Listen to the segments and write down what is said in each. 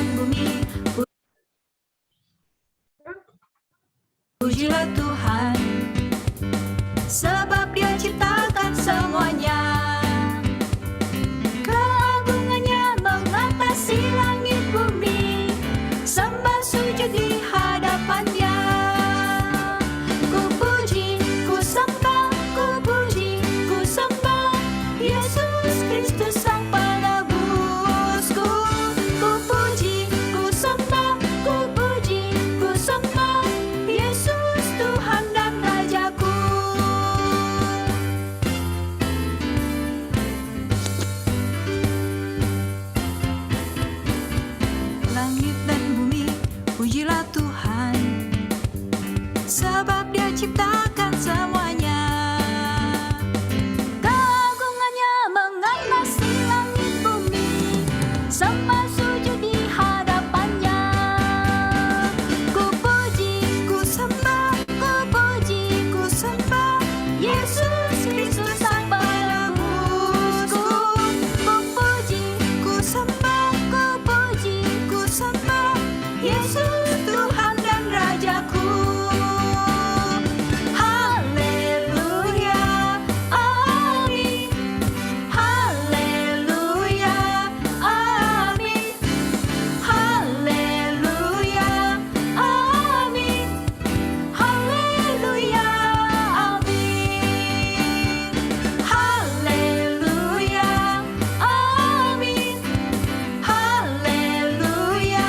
dan bumi. Pujilah Tuhan, sebab Dia ciptakan semuanya. Keagungannya mengatasi langit bumi, sembah sujud di hadapannya. Ku puji, ku sembah, ku puji, ku sembah Yesus Kristus Sang Penebusku. Ku puji, ku sembah, ku puji, ku sembah Yesus Tuhan dan Rajaku. Langit dan bumi, pujilah Tuhan, sebab Dia ciptakan semuanya. Keagungannya mengatasi langit bumi, sembah sujud di hadapannya. Ku puji, ku sembah, ku puji, ku sembah Yesus Kristus Sang Penebusku. Ku puji, ku sembah, ku puji, ku sembah Yesus Tuhan dan Rajaku. Haleluya, amin. Haleluya, amin. Haleluya, amin. Haleluya, amin. Haleluya, amin. Haleluya,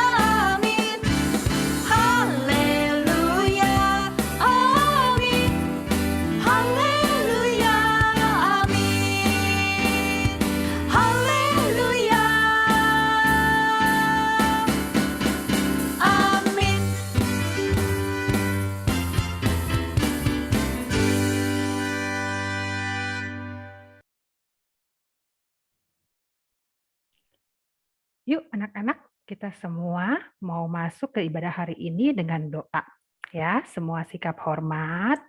amin. Haleluya, amin. Haleluya, amin. Haleluya, amin. Yuk anak-anak, kita semua mau masuk ke ibadah hari ini dengan doa. Ya, semua sikap hormat.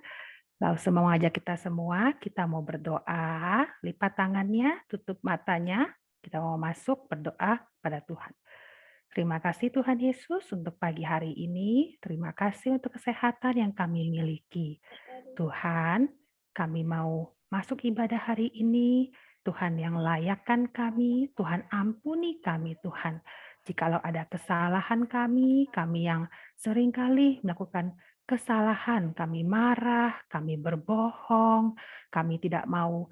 Lalu semua mengajak kita semua, kita mau berdoa, lipat tangannya, tutup matanya. Kita mau masuk berdoa pada Tuhan. Terima kasih Tuhan Yesus untuk pagi hari ini. Terima kasih untuk kesehatan yang kami miliki. Tuhan, kami mau masuk ibadah hari ini. Tuhan yang layakkan kami, Tuhan ampuni kami Tuhan. Jikalau ada kesalahan kami yang seringkali melakukan kesalahan, kami marah, kami berbohong, kami tidak mau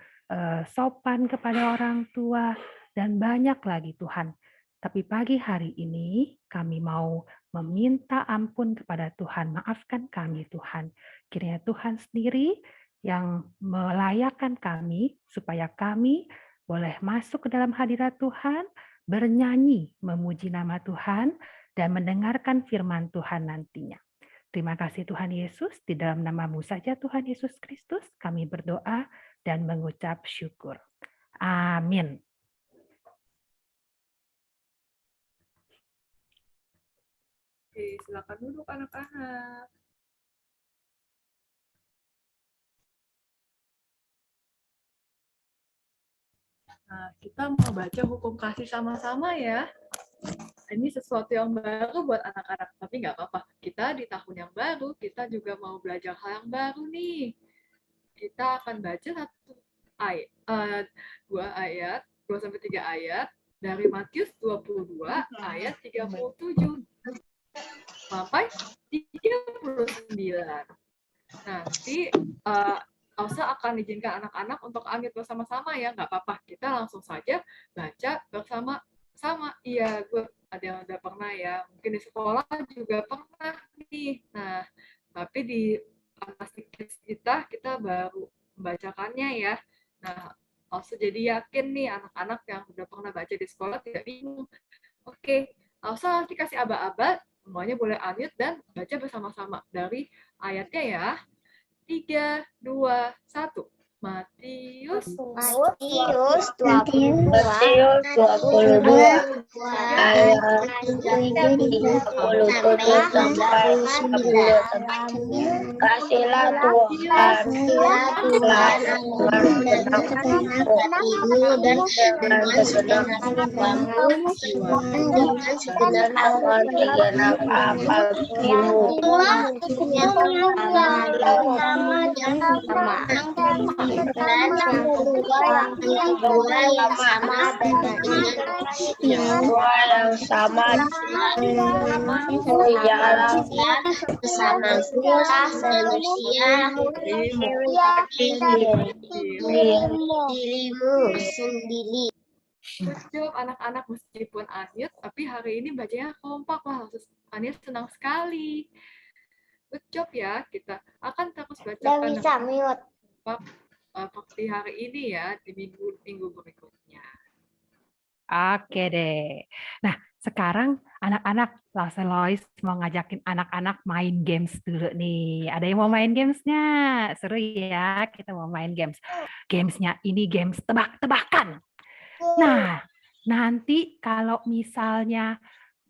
sopan kepada orang tua, dan banyak lagi Tuhan. Tapi pagi hari ini kami mau meminta ampun kepada Tuhan. Maafkan kami Tuhan. Kiranya Tuhan sendiri yang melayakkan kami supaya kami boleh masuk ke dalam hadirat Tuhan, bernyanyi, memuji nama Tuhan, dan mendengarkan firman Tuhan nantinya. Terima kasih Tuhan Yesus, di dalam nama-Mu saja Tuhan Yesus Kristus, kami berdoa dan mengucap syukur. Amin. Oke, silakan duduk anak-anak. Nah, kita mau baca hukum kasih sama-sama ya. Ini sesuatu yang baru buat anak-anak, tapi nggak apa-apa. Kita di tahun yang baru, kita juga mau belajar hal yang baru nih. Kita akan baca dua ayat, 2-3 ayat dari Matius 22 ayat 37 sampai 39. Nanti Elsa akan izinkan anak-anak untuk unmute bersama-sama ya, nggak apa-apa. Kita langsung saja baca bersama-sama. Iya, gue ada yang udah pernah ya. Mungkin di sekolah juga pernah nih. Nah, tapi di kita baru membacakannya ya. Nah, Elsa jadi yakin nih anak-anak yang udah pernah baca di sekolah tidak bingung. Oke, Elsa nanti kasih aba-aba, semuanya boleh unmute dan baca bersama-sama dari ayatnya ya. 3, 2, 1. Matius Matius 22 Matius 22 ayat 37 sampai 40. Kasihlah Tuhan dengan segenap jiwamu dengan segenap akal jiwamu. Jiwa yang sama ialah bersama manusia dirimu sendiri. Good job anak-anak, meskipun unmute, tapi hari ini bacanya kompak. Wah, Anies senang sekali. Good job ya, kita akan terus bacakan bisa mute. seperti hari ini ya, di minggu berikutnya. Oke deh. Nah, sekarang anak-anak, Lois mau ngajakin anak-anak main games dulu nih. Ada yang mau main gamesnya? Seru ya, kita mau main games. Gamesnya ini games tebak-tebakan. Nah, nanti kalau misalnya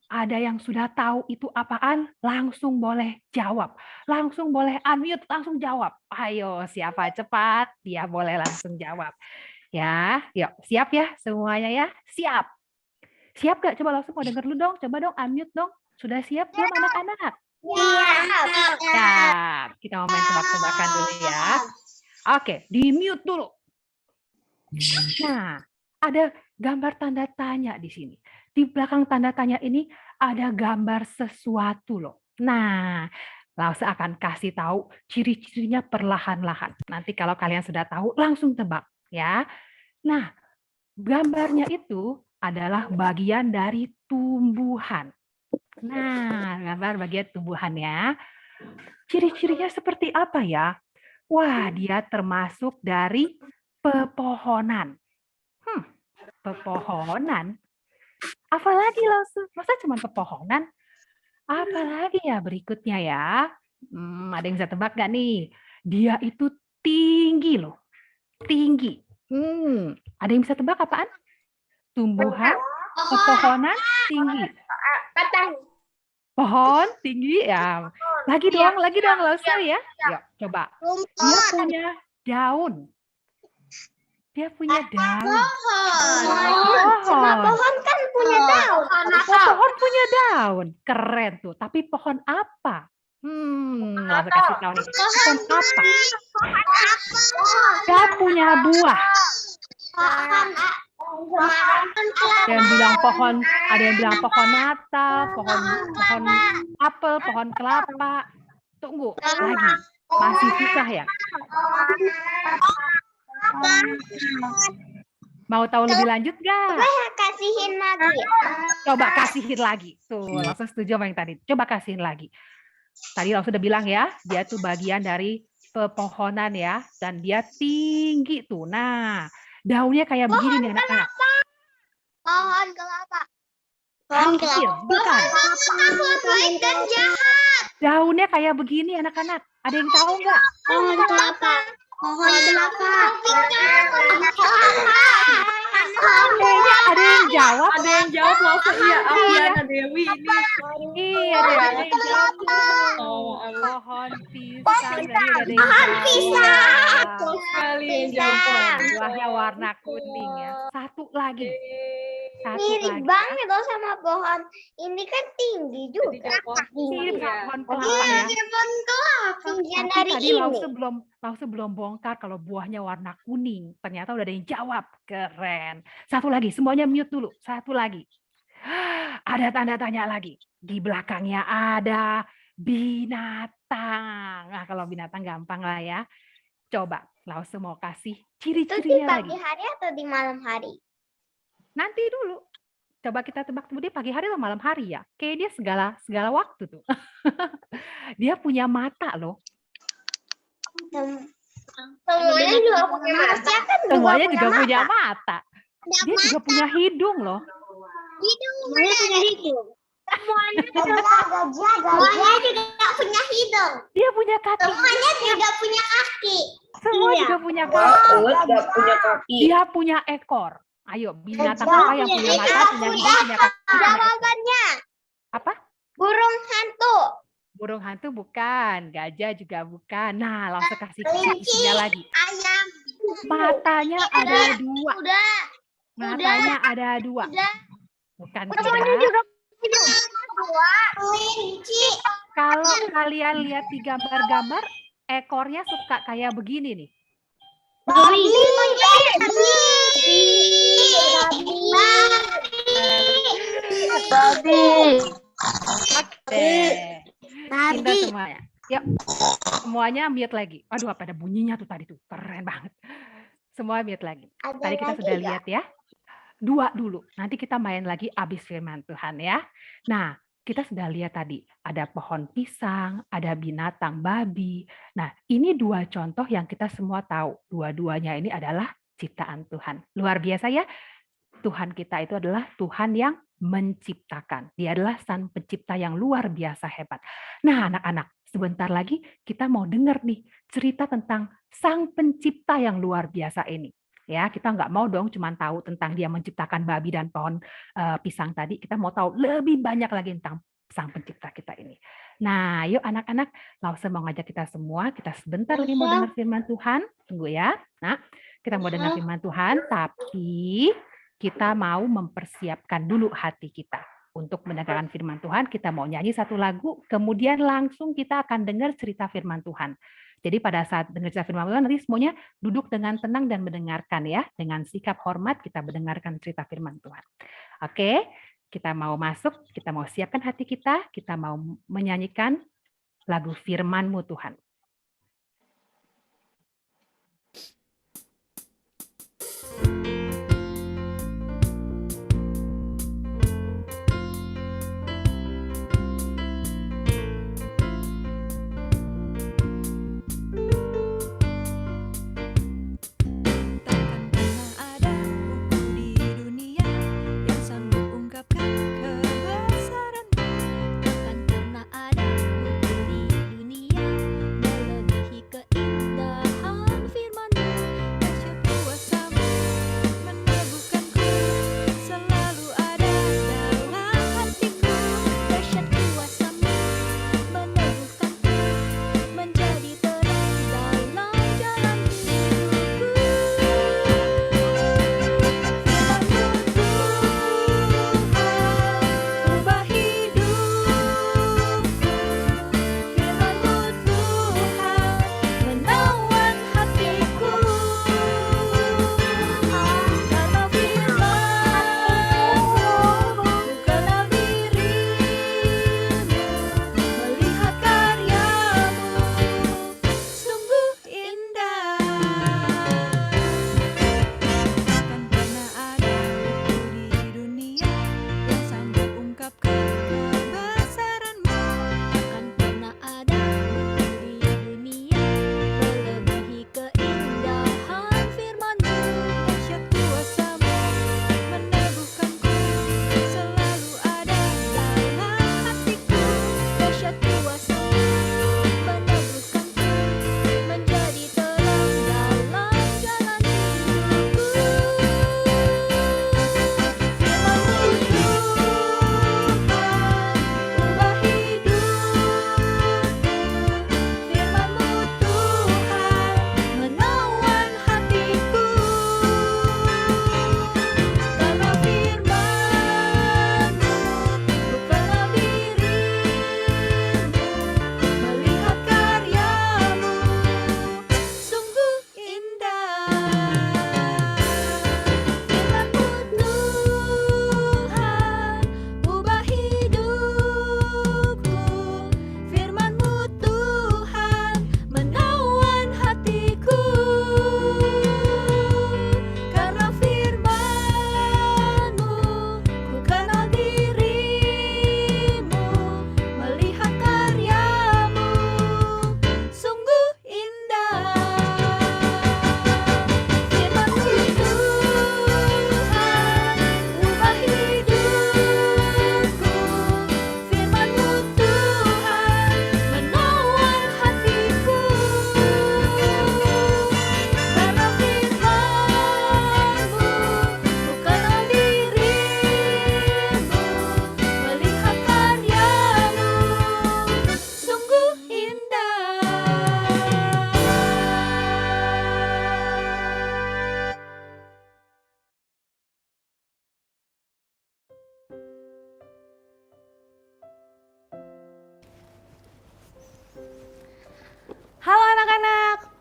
ada yang sudah tahu itu apaan, langsung boleh jawab. Langsung boleh unmute, langsung jawab. Ayo, siapa cepat, dia boleh langsung jawab. Ya, yuk, siap ya semuanya ya? Siap. Siap gak? Coba langsung mau denger dulu dong. Coba dong unmute dong. Sudah siap belum anak-anak? Siap. Kita mau main tebak-tebakan dulu ya. Oke, di mute dulu. Nah, ada gambar tanda tanya di sini. Di belakang tanda tanya ini ada gambar sesuatu loh. Nah, Lause akan kasih tahu ciri-cirinya perlahan-lahan. Nanti kalau kalian sudah tahu, langsung tebak ya. Nah, gambarnya itu adalah bagian dari tumbuhan. Nah, gambar bagian tumbuhan ya. Ciri-cirinya seperti apa ya? Wah, dia termasuk dari pepohonan. Pepohonan? Apalagi langsung, masa cuma pepohonan? Apalagi ya berikutnya ya? Ada yang bisa tebak gak nih? Dia itu tinggi loh, tinggi. Ada yang bisa tebak apaan? Tumbuhan, pepohonan, tinggi. Pohon tinggi ya. Lagi dong, langsung ya. Yuk, coba. Dia punya daun. Dia punya daun. Pohon kan punya daun. Pohon punya daun. Keren tuh. Tapi pohon apa? Langsung kasih tahu nih. Pohon apa? Dia punya buah. Ada yang bilang pohon natal, pohon apel, pohon kelapa. Tunggu lagi. Masih susah ya? Mau tahu lebih lanjut gak? Kasihin lagi. Coba kasihin lagi. Tuh, langsung setuju sama yang tadi. Coba kasihin lagi. Tadi langsung udah bilang ya, dia tuh bagian dari pepohonan ya, dan dia tinggi tuh. Nah, daunnya kayak begini nih anak-anak. Pohon kelapa. Bukan. Pohon kan jahat. Daunnya kayak begini anak-anak. Ada yang tahu nggak? Pohon kelapa. Pohon kelapa. Kayaknya ada yang jawab. Ada yang jawab langsung, iya, Afiana Dewi ini. Iya, ada yang jawab. Pohon pisang. Pohon pisang. Sekali yang jawab. Buahnya warna kuning ya. Satu lagi. Mirip banget loh sama pohon. Ini kan tinggi juga. Mirip ya. pohon kelapa ya. Tinggian Tapi dari tadi ini. Lause belum bongkar kalau buahnya warna kuning. Ternyata udah ada yang jawab. Keren. Satu lagi, semuanya mute dulu. Satu lagi. Ada tanda tanya lagi. Di belakangnya ada binatang. Nah, kalau binatang gampang lah ya. Coba, Lause mau kasih Itu di ciri-cirinya pagi lagi. hari atau di malam hari? Nanti dulu. Coba kita tebak dia pagi hari atau malam hari ya. Kayak dia segala waktu tuh. Dia punya mata loh. Semuanya juga punya mata. Semuanya juga punya mata. Dia juga punya hidung loh. Semuanya punya hidung. Gajah juga punya hidung. Dia punya kaki. Semuanya juga punya kaki. Semua Iya. juga punya Wah, kaki. Uut nggak punya kaki. Dia punya ekor. Ayo, binatang apa yang punya mata, punya hidung, punya kaki, punya ekor? Jawabannya Apa? burung hantu. Burung hantu bukan, gajah juga bukan. Nah, langsung kasih Kelinci. isinya lagi. Ayam. Matanya ada 2. Udah. Matanya ada 2. Udah. Bukan Semuanya tidak. juga punya dua. Kelinci. Kalau kalian lihat di gambar-gambar, ekornya suka kayak begini nih. Babi. Oke. Pintar semuanya. Yuk, semuanya mute lagi. Aduh, apa ada bunyinya tuh tadi tuh. Keren banget. Semua mute lagi. Tadi kita sudah lihat ya. 2 dulu. Nanti kita main lagi abis firman Tuhan ya. Nah, kita sudah lihat tadi. Ada pohon pisang, ada binatang babi. Nah, ini 2 contoh yang kita semua tahu. Dua-duanya ini adalah ciptaan Tuhan. Luar biasa ya. Tuhan kita itu adalah Tuhan yang menciptakan. Dia adalah Sang Pencipta yang luar biasa hebat. Nah, anak-anak, sebentar lagi kita mau dengar nih cerita tentang Sang Pencipta yang luar biasa ini. Ya, kita nggak mau dong cuma tahu tentang dia menciptakan babi dan pohon pisang tadi. Kita mau tahu lebih banyak lagi tentang Sang Pencipta kita ini. Nah, yuk anak-anak, langsung mau ngajak kita semua, kita sebentar lagi mau dengar firman Tuhan. Tunggu ya. Nah, kita mau dengar firman Tuhan, tapi kita mau mempersiapkan dulu hati kita untuk mendengarkan firman Tuhan. Kita mau nyanyi satu lagu, kemudian langsung kita akan dengar cerita firman Tuhan. Jadi pada saat dengar cerita firman Tuhan, nanti semuanya duduk dengan tenang dan mendengarkan ya. Dengan sikap hormat kita mendengarkan cerita firman Tuhan. Oke, kita mau masuk, kita mau siapkan hati kita mau menyanyikan lagu firman-Mu Tuhan.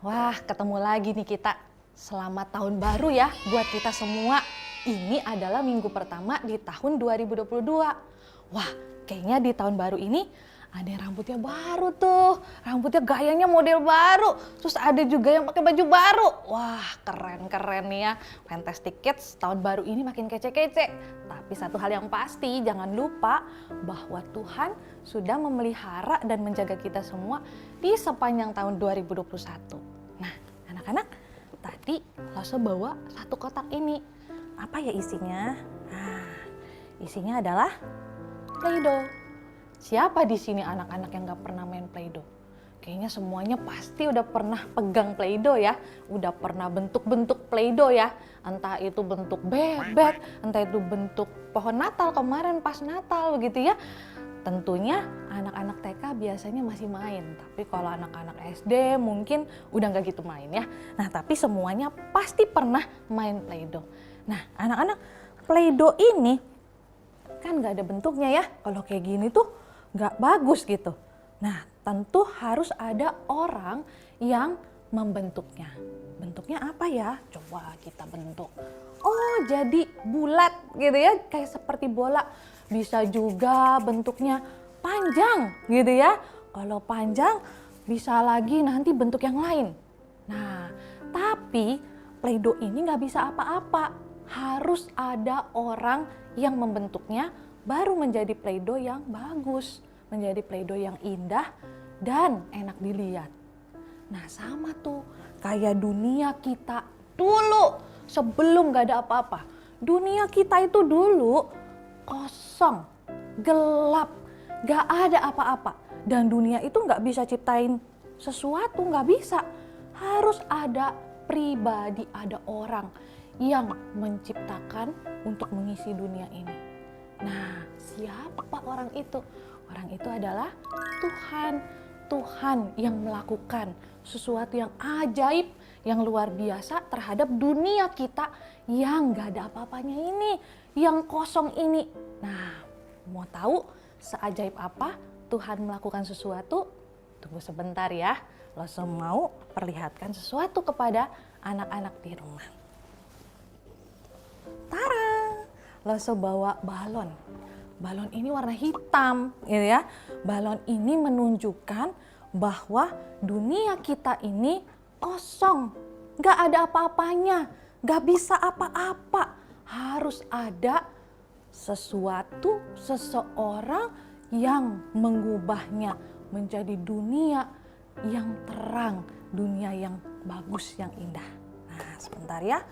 Wah, ketemu lagi nih kita. Selamat tahun baru ya buat kita semua. Ini adalah minggu pertama di tahun 2022. Wah, kayaknya di tahun baru ini ada yang rambutnya baru tuh. Rambutnya gayanya model baru. Terus ada juga yang pakai baju baru. Wah, keren-keren nih ya. Fantastic Kids tahun baru ini makin kece-kece. Tapi satu hal yang pasti, jangan lupa bahwa Tuhan sudah memelihara dan menjaga kita semua di sepanjang tahun 2021. Nah, anak-anak, tadi Lose bawa satu kotak ini. Apa ya isinya? Nah, isinya adalah Play-Doh. Siapa di sini anak-anak yang gak pernah main Play-Doh? Kayaknya semuanya pasti udah pernah pegang Play-Doh ya. Udah pernah bentuk-bentuk Play-Doh ya. Entah itu bentuk bebek, entah itu bentuk pohon Natal kemarin pas Natal begitu ya. Tentunya anak-anak TK biasanya masih main, tapi kalau anak-anak SD mungkin udah nggak gitu main ya. Nah, tapi semuanya pasti pernah main Play-Doh. Nah, anak-anak, Play-Doh ini kan nggak ada bentuknya ya. Kalau kayak gini tuh nggak bagus gitu. Nah, tentu harus ada orang yang membentuknya. Bentuknya apa ya? Coba kita bentuk. Oh, jadi bulat gitu ya, kayak seperti bola. Bisa juga bentuknya panjang gitu ya. Kalau panjang bisa lagi nanti bentuk yang lain. Nah, tapi Play-Doh ini nggak bisa apa-apa. Harus ada orang yang membentuknya baru menjadi Play-Doh yang bagus. Menjadi Play-Doh yang indah dan enak dilihat. Nah, sama tuh kayak dunia kita dulu sebelum nggak ada apa-apa. Dunia kita itu dulu kosong, gelap, gak ada apa-apa. Dan dunia itu gak bisa ciptain sesuatu, gak bisa. Harus ada pribadi, ada orang yang menciptakan untuk mengisi dunia ini. Nah, siapa orang itu? Orang itu adalah Tuhan. Tuhan yang melakukan sesuatu yang ajaib, yang luar biasa terhadap dunia kita yang gak ada apa-apanya ini, yang kosong ini. Nah, mau tahu seajaib apa Tuhan melakukan sesuatu? Tunggu sebentar ya, Lose mau perlihatkan sesuatu kepada anak-anak di rumah. Tara, Lose bawa balon. Balon ini warna hitam, gitu ya. Balon ini menunjukkan bahwa dunia kita ini kosong, gak ada apa-apanya, gak bisa apa-apa. Harus ada sesuatu, seseorang yang mengubahnya menjadi dunia yang terang, dunia yang bagus, yang indah. Nah, sebentar ya.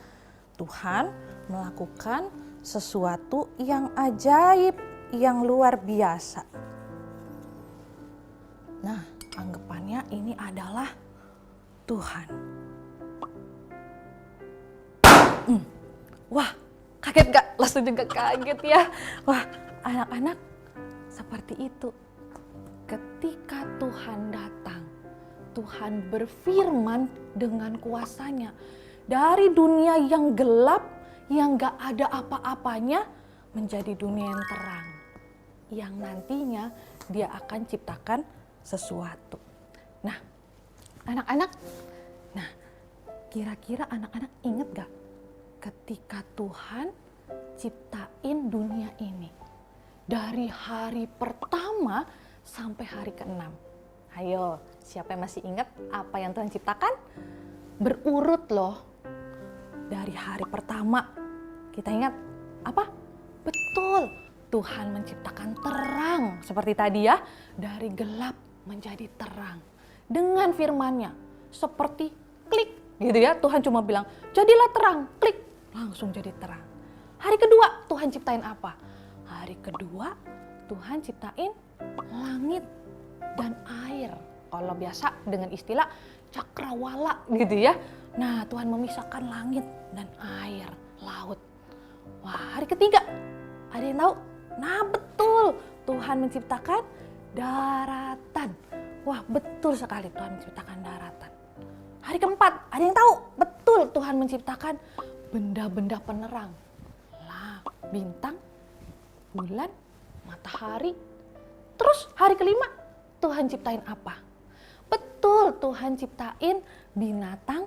Tuhan melakukan sesuatu yang ajaib, yang luar biasa. Nah, anggapannya ini adalah Tuhan. Wah, kaget gak? Langsung juga kaget ya. Wah, anak-anak seperti itu. Ketika Tuhan datang, Tuhan berfirman dengan kuasanya. Dari dunia yang gelap, yang gak ada apa-apanya, menjadi dunia yang terang. Yang nantinya dia akan ciptakan sesuatu. Nah, anak-anak, kira-kira anak-anak inget gak? Ketika Tuhan ciptain dunia ini. Dari hari pertama sampai hari ke-6. Ayo, siapa yang masih ingat apa yang Tuhan ciptakan? Berurut loh. Dari hari pertama, kita ingat apa? Betul, Tuhan menciptakan terang. Seperti tadi ya, dari gelap menjadi terang. Dengan firman-Nya, seperti klik gitu ya. Tuhan cuma bilang, jadilah terang, klik. Langsung jadi terang. Hari kedua, Tuhan ciptain apa? Hari kedua, Tuhan ciptain langit dan air. Kalau biasa dengan istilah cakrawala gitu ya. Nah, Tuhan memisahkan langit dan air, laut. Wah, hari ketiga, ada yang tahu? Nah, betul, Tuhan menciptakan daratan. Wah, betul sekali Tuhan menciptakan daratan. Hari keempat, ada yang tahu? Betul, Tuhan menciptakan benda-benda penerang. Lah, bintang, bulan, matahari. Terus hari kelima, Tuhan ciptain apa? betul Tuhan ciptain binatang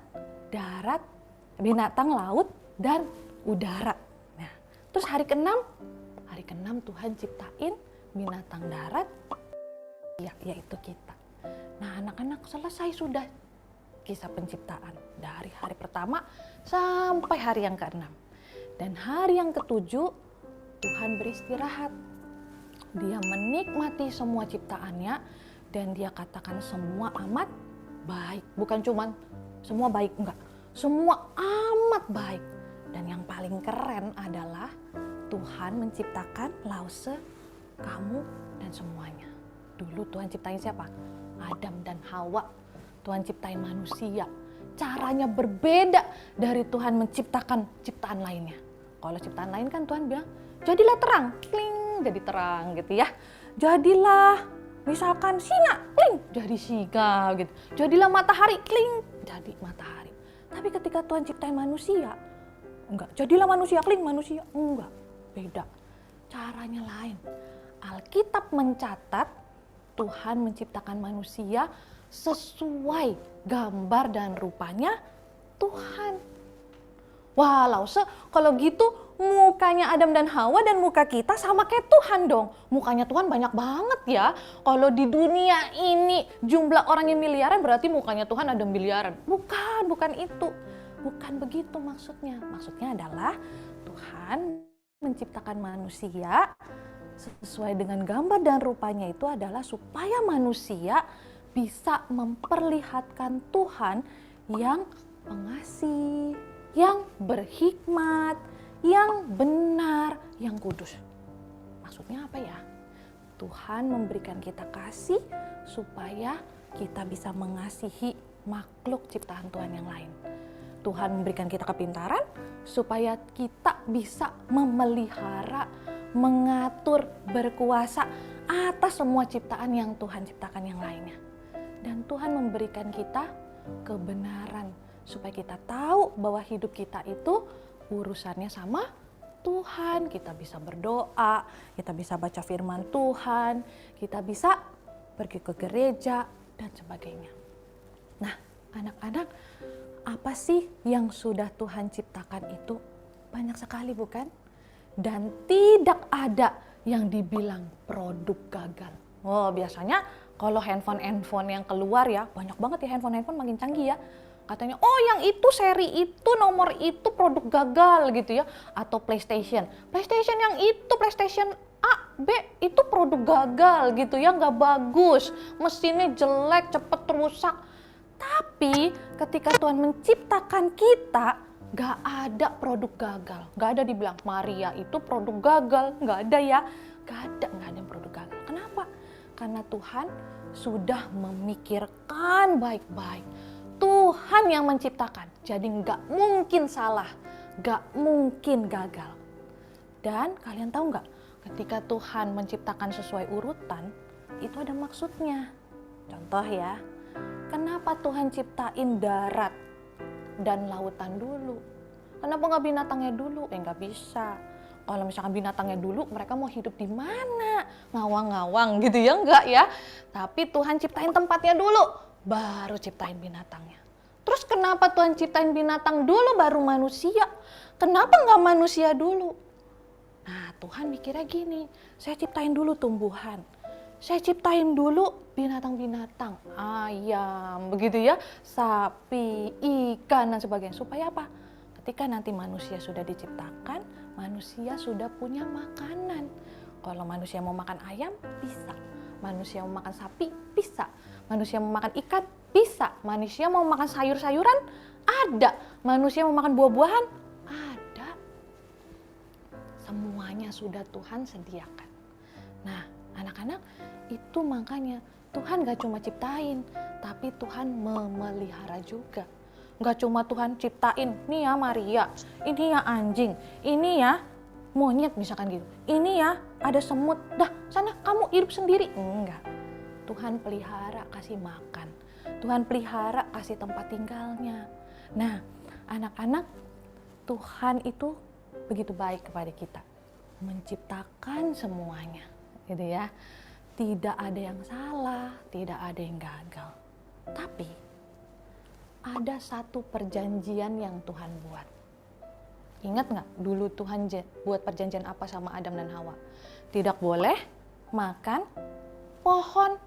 darat, binatang laut, dan udara. Nah, terus hari ke-6 Tuhan ciptain binatang darat, yaitu kita. Nah, anak-anak, selesai sudah kisah penciptaan dari hari pertama sampai hari yang ke-6. Dan hari yang ke-7 Tuhan beristirahat. Dia menikmati semua ciptaannya dan dia katakan semua amat baik. Bukan cuman semua baik, enggak. Semua amat baik. Dan yang paling keren adalah Tuhan menciptakan Lause, kamu, dan semuanya. Dulu Tuhan ciptain siapa? Adam dan Hawa. Tuhan ciptain manusia. Caranya berbeda dari Tuhan menciptakan ciptaan lainnya. Kalau ciptaan lain kan Tuhan bilang, jadilah terang, kling, jadi terang gitu ya. Jadilah misalkan singa, kling, jadi singa gitu. Jadilah matahari, kling, jadi matahari. Tapi ketika Tuhan ciptain manusia, enggak. Jadilah manusia, kling, manusia, enggak. Beda. Caranya lain. Alkitab mencatat Tuhan menciptakan manusia sesuai gambar dan rupanya Tuhan. Wah, Lause, kalau gitu mukanya Adam dan Hawa dan muka kita sama kayak Tuhan dong. Mukanya Tuhan banyak banget ya. Kalau di dunia ini jumlah orangnya miliaran, berarti mukanya Tuhan ada miliaran. Bukan itu. Bukan begitu maksudnya. Maksudnya adalah Tuhan menciptakan manusia sesuai dengan gambar dan rupanya itu adalah supaya manusia bisa memperlihatkan Tuhan yang pengasih, yang berhikmat, yang benar, yang kudus. Maksudnya apa ya? Tuhan memberikan kita kasih supaya kita bisa mengasihi makhluk ciptaan Tuhan yang lain. Tuhan memberikan kita kepintaran supaya kita bisa memelihara, mengatur, berkuasa atas semua ciptaan yang Tuhan ciptakan yang lainnya. Dan Tuhan memberikan kita kebenaran supaya kita tahu bahwa hidup kita itu urusannya sama Tuhan. Kita bisa berdoa, kita bisa baca firman Tuhan, kita bisa pergi ke gereja dan sebagainya. Nah, anak-anak, apa sih yang sudah Tuhan ciptakan itu? Banyak sekali bukan? Dan tidak ada yang dibilang produk gagal. Oh, biasanya kalau handphone yang keluar ya, banyak banget ya handphone makin canggih ya. Katanya, oh yang itu seri itu, nomor itu produk gagal gitu ya. Atau PlayStation yang itu, PlayStation A, B itu produk gagal gitu ya, nggak bagus. Mesinnya jelek, cepet rusak. Tapi ketika Tuhan menciptakan kita, gak ada produk gagal. Gak ada dibilang Maria itu produk gagal. Gak ada ya. Gak ada produk gagal. Kenapa? Karena Tuhan sudah memikirkan baik-baik. Tuhan yang menciptakan. Jadi gak mungkin salah. Gak mungkin gagal. Dan kalian tahu gak? Ketika Tuhan menciptakan sesuai urutan, itu ada maksudnya. Contoh ya. Kenapa Tuhan ciptain darat dan lautan dulu? Kenapa nggak binatangnya dulu? Nggak bisa. Kalau misalkan binatangnya dulu, mereka mau hidup di mana? Ngawang-ngawang gitu ya, enggak ya. Tapi Tuhan ciptain tempatnya dulu, baru ciptain binatangnya. Terus kenapa Tuhan ciptain binatang dulu, baru manusia? Kenapa nggak manusia dulu? Nah, Tuhan mikirnya gini, saya ciptain dulu tumbuhan. Saya ciptain dulu binatang-binatang, ayam, begitu ya, sapi, ikan, dan sebagainya. Supaya apa? Ketika nanti manusia sudah diciptakan, manusia sudah punya makanan. Kalau manusia mau makan ayam, bisa. Manusia mau makan sapi, bisa. Manusia mau makan ikan, bisa. Manusia mau makan sayur-sayuran, ada. Manusia mau makan buah-buahan, ada. Semuanya sudah Tuhan sediakan. Nah, anak-anak, itu makanya Tuhan gak cuma ciptain, tapi Tuhan memelihara juga. Gak cuma Tuhan ciptain, nih ya Maria, ini ya anjing, ini ya monyet misalkan gitu. Ini ya ada semut, dah sana kamu hidup sendiri. Enggak, Tuhan pelihara kasih makan. Tuhan pelihara kasih tempat tinggalnya. Nah, anak-anak, Tuhan itu begitu baik kepada kita. Menciptakan semuanya. Gitu ya, tidak ada yang salah, tidak ada yang gagal. Tapi ada satu perjanjian yang Tuhan buat. Ingat nggak dulu Tuhan buat perjanjian apa sama Adam dan Hawa? Tidak boleh makan pohon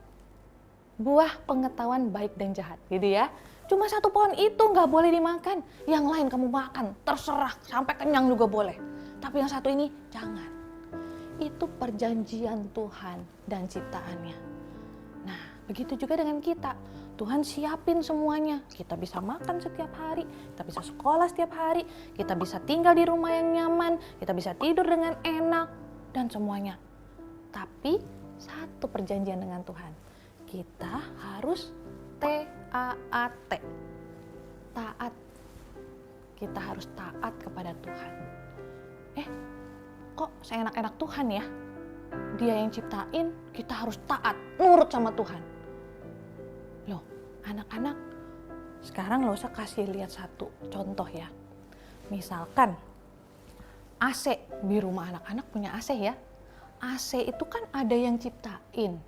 buah pengetahuan baik dan jahat, gitu ya. Cuma satu pohon itu nggak boleh dimakan. Yang lain kamu makan, terserah, sampai kenyang juga boleh. Tapi yang satu ini jangan. Itu perjanjian Tuhan dan ciptaannya. Nah, begitu juga dengan kita. Tuhan siapin semuanya. Kita bisa makan setiap hari, kita bisa sekolah setiap hari, kita bisa tinggal di rumah yang nyaman, kita bisa tidur dengan enak, dan semuanya. Tapi satu perjanjian dengan Tuhan. Kita harus T-A-A-T. Taat. Kita harus taat kepada Tuhan. Kok seenak-enak Tuhan ya? Dia yang ciptain, kita harus taat, nurut sama Tuhan. Loh, anak-anak, sekarang lo usah kasih lihat satu contoh ya. Misalkan AC, di rumah anak-anak punya AC ya. AC itu kan ada yang ciptain.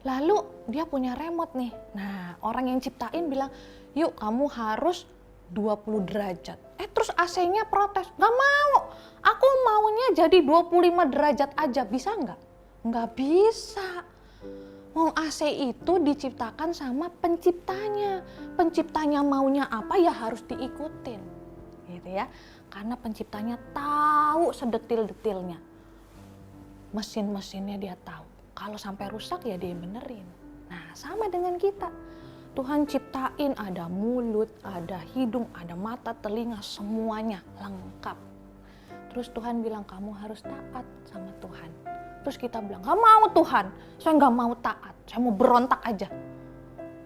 Lalu dia punya remote nih. Nah, orang yang ciptain bilang, yuk kamu harus 20 derajat. Terus AC-nya protes, gak mau. Aku maunya jadi 25 derajat aja, bisa nggak? Nggak bisa. Wong AC itu diciptakan sama penciptanya. Penciptanya maunya apa ya harus diikutin. Gitu ya. Karena penciptanya tahu sedetil-detilnya. Mesin-mesinnya dia tahu. Kalau sampai rusak ya dia benerin. Nah, sama dengan kita. Tuhan ciptain ada mulut, ada hidung, ada mata, telinga, semuanya lengkap. Terus Tuhan bilang kamu harus taat sama Tuhan. Terus kita bilang, gak mau Tuhan, saya gak mau taat, saya mau berontak aja.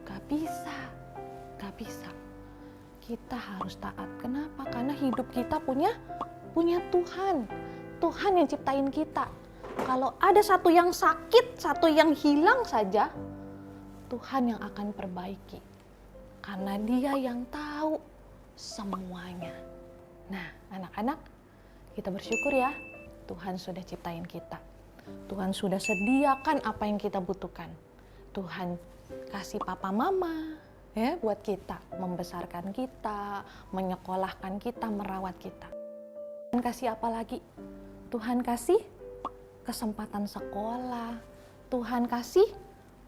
Gak bisa, gak bisa. Kita harus taat. Kenapa? Karena hidup kita punya Tuhan. Tuhan yang ciptain kita. Kalau ada satu yang sakit, satu yang hilang saja, Tuhan yang akan perbaiki. Karena Dia yang tahu semuanya. Nah, anak-anak, kita bersyukur ya, Tuhan sudah ciptain kita. Tuhan sudah sediakan apa yang kita butuhkan. Tuhan kasih papa mama ya buat kita, membesarkan kita, menyekolahkan kita, merawat kita. Tuhan kasih apa lagi? Tuhan kasih kesempatan sekolah. Tuhan kasih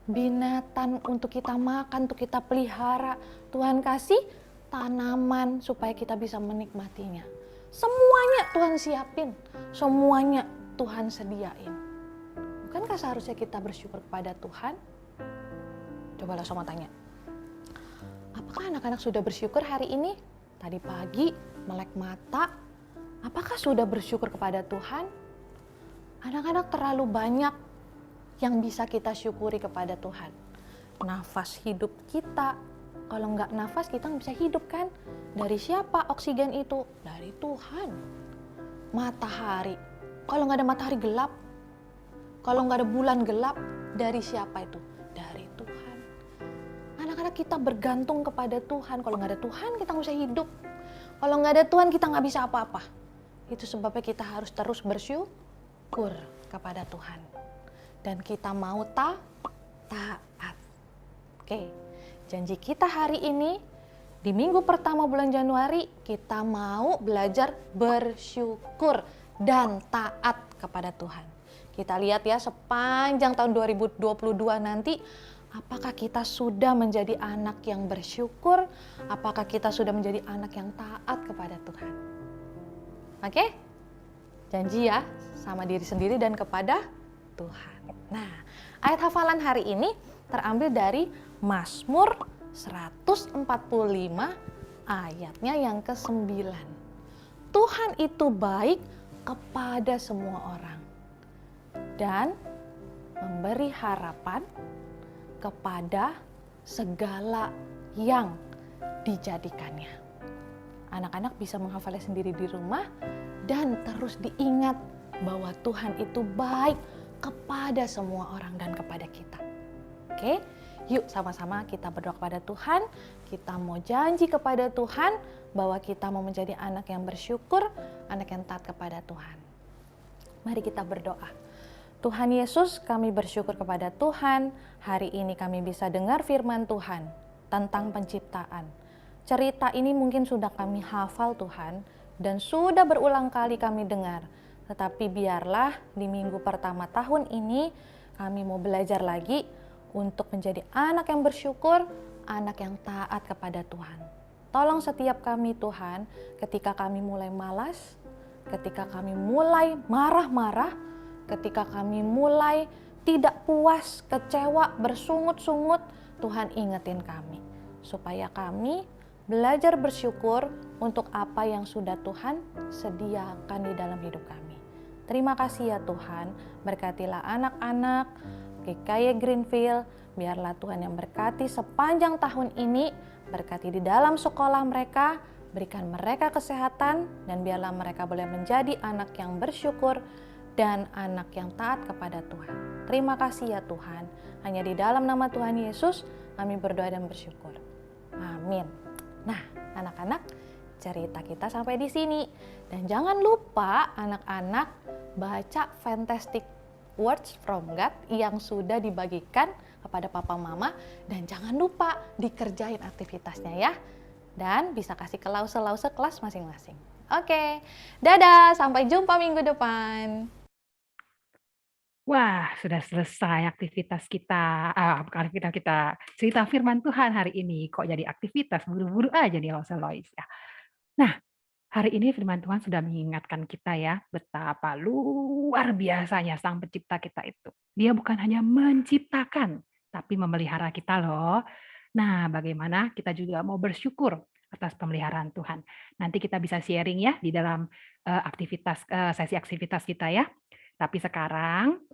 binatang untuk kita makan, untuk kita pelihara. Tuhan kasih tanaman supaya kita bisa menikmatinya. Semuanya Tuhan siapin, semuanya Tuhan sediain. Bukankah seharusnya kita bersyukur kepada Tuhan? Cobalah sama tanya. Apakah anak-anak sudah bersyukur hari ini? Tadi pagi melek mata, apakah sudah bersyukur kepada Tuhan? Anak-anak terlalu banyak yang bisa kita syukuri kepada Tuhan. Nafas hidup kita, kalau nggak nafas kita nggak bisa hidup kan? Dari siapa oksigen itu? Dari Tuhan. Matahari, kalau nggak ada matahari gelap, kalau nggak ada bulan gelap, dari siapa itu? Dari Tuhan. Anak-anak kita bergantung kepada Tuhan. Kalau nggak ada Tuhan kita nggak bisa hidup. Kalau nggak ada Tuhan kita nggak bisa apa-apa. Itu sebabnya kita harus terus bersyukur kepada Tuhan. Dan kita mau taat. Oke, janji kita hari ini di minggu pertama bulan Januari kita mau belajar bersyukur dan taat kepada Tuhan. Kita lihat ya sepanjang tahun 2022 nanti apakah kita sudah menjadi anak yang bersyukur, apakah kita sudah menjadi anak yang taat kepada Tuhan. Oke? Janji ya sama diri sendiri dan kepada Tuhan. Nah, ayat hafalan hari ini terambil dari Mazmur 145 ayatnya yang ke-9. Tuhan itu baik kepada semua orang dan memberi harapan kepada segala yang dijadikannya. Anak-anak bisa menghafalnya sendiri di rumah dan terus diingat bahwa Tuhan itu baik kepada semua orang dan kepada kita. Oke, yuk sama-sama kita berdoa kepada Tuhan. Kita mau janji kepada Tuhan bahwa kita mau menjadi anak yang bersyukur, anak yang taat kepada Tuhan. Mari kita berdoa. Tuhan Yesus, kami bersyukur kepada Tuhan. Hari ini kami bisa dengar firman Tuhan. tentang penciptaan. Cerita ini mungkin sudah kami hafal Tuhan dan sudah berulang kali kami dengar. Tetapi biarlah di minggu pertama tahun ini kami mau belajar lagi untuk menjadi anak yang bersyukur, anak yang taat kepada Tuhan. Tolong setiap kami Tuhan, ketika kami mulai malas, ketika kami mulai marah-marah, ketika kami mulai tidak puas, kecewa, bersungut-sungut, Tuhan ingetin kami. Supaya kami belajar bersyukur untuk apa yang sudah Tuhan sediakan di dalam hidup kami. Terima kasih ya Tuhan, berkatilah anak-anak GKY Greenfield, biarlah Tuhan yang berkati sepanjang tahun ini, berkati di dalam sekolah mereka, berikan mereka kesehatan, dan biarlah mereka boleh menjadi anak yang bersyukur dan anak yang taat kepada Tuhan. Terima kasih ya Tuhan, hanya di dalam nama Tuhan Yesus kami berdoa dan bersyukur. Amin. Nah, anak-anak, cerita kita sampai di sini. Dan jangan lupa anak-anak baca Fantastic Words from God yang sudah dibagikan kepada papa mama. Dan jangan lupa dikerjain aktivitasnya ya. Dan bisa kasih ke lause-lause kelas masing-masing. Oke, dadah, sampai jumpa minggu depan. Wah, sudah selesai aktivitas kita, bukan aktivitas kita, cerita firman Tuhan hari ini. Kok jadi aktivitas, buru-buru aja nih Lois ya. Nah, hari ini firman Tuhan sudah mengingatkan kita ya, betapa luar biasanya Sang Pencipta kita itu. Dia bukan hanya menciptakan, tapi memelihara kita loh. Nah, bagaimana kita juga mau bersyukur atas pemeliharaan Tuhan. Nanti kita bisa sharing ya di dalam sesi aktivitas kita ya. Tapi sekarang,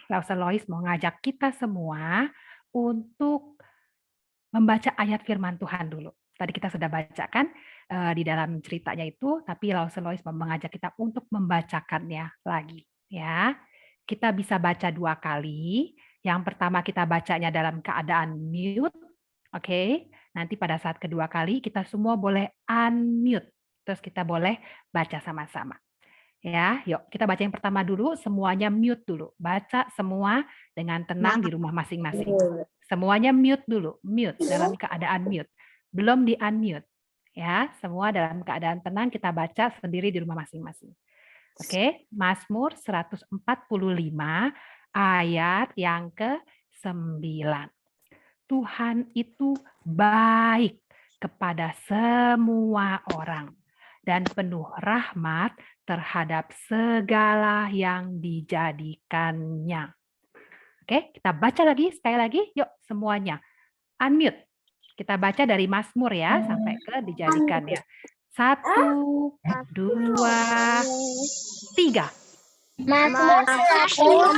Lois mau ngajak kita semua untuk membaca ayat firman Tuhan dulu. Tadi kita sudah bacakan di dalam ceritanya itu, tapi Lois mau mengajak kita untuk membacakannya lagi. Ya, kita bisa baca 2 kali. Yang pertama kita bacanya dalam keadaan mute, oke. Nanti pada saat kedua kali kita semua boleh unmute, terus kita boleh baca sama-sama. Ya, yuk kita baca yang pertama dulu, semuanya mute dulu. Baca semua dengan tenang di rumah masing-masing. Semuanya mute dulu, mute dalam keadaan mute. Belum di-unmute. Ya, semua dalam keadaan tenang kita baca sendiri di rumah masing-masing. Oke, Mazmur 145 ayat yang ke-9. Tuhan itu baik kepada semua orang dan penuh rahmat terhadap segala yang dijadikannya. Oke, kita baca lagi, sekali lagi, yuk semuanya. Unmute. Kita baca dari Mazmur ya, sampai ke dijadikannya. 1, 2, 3. Mazmur 145.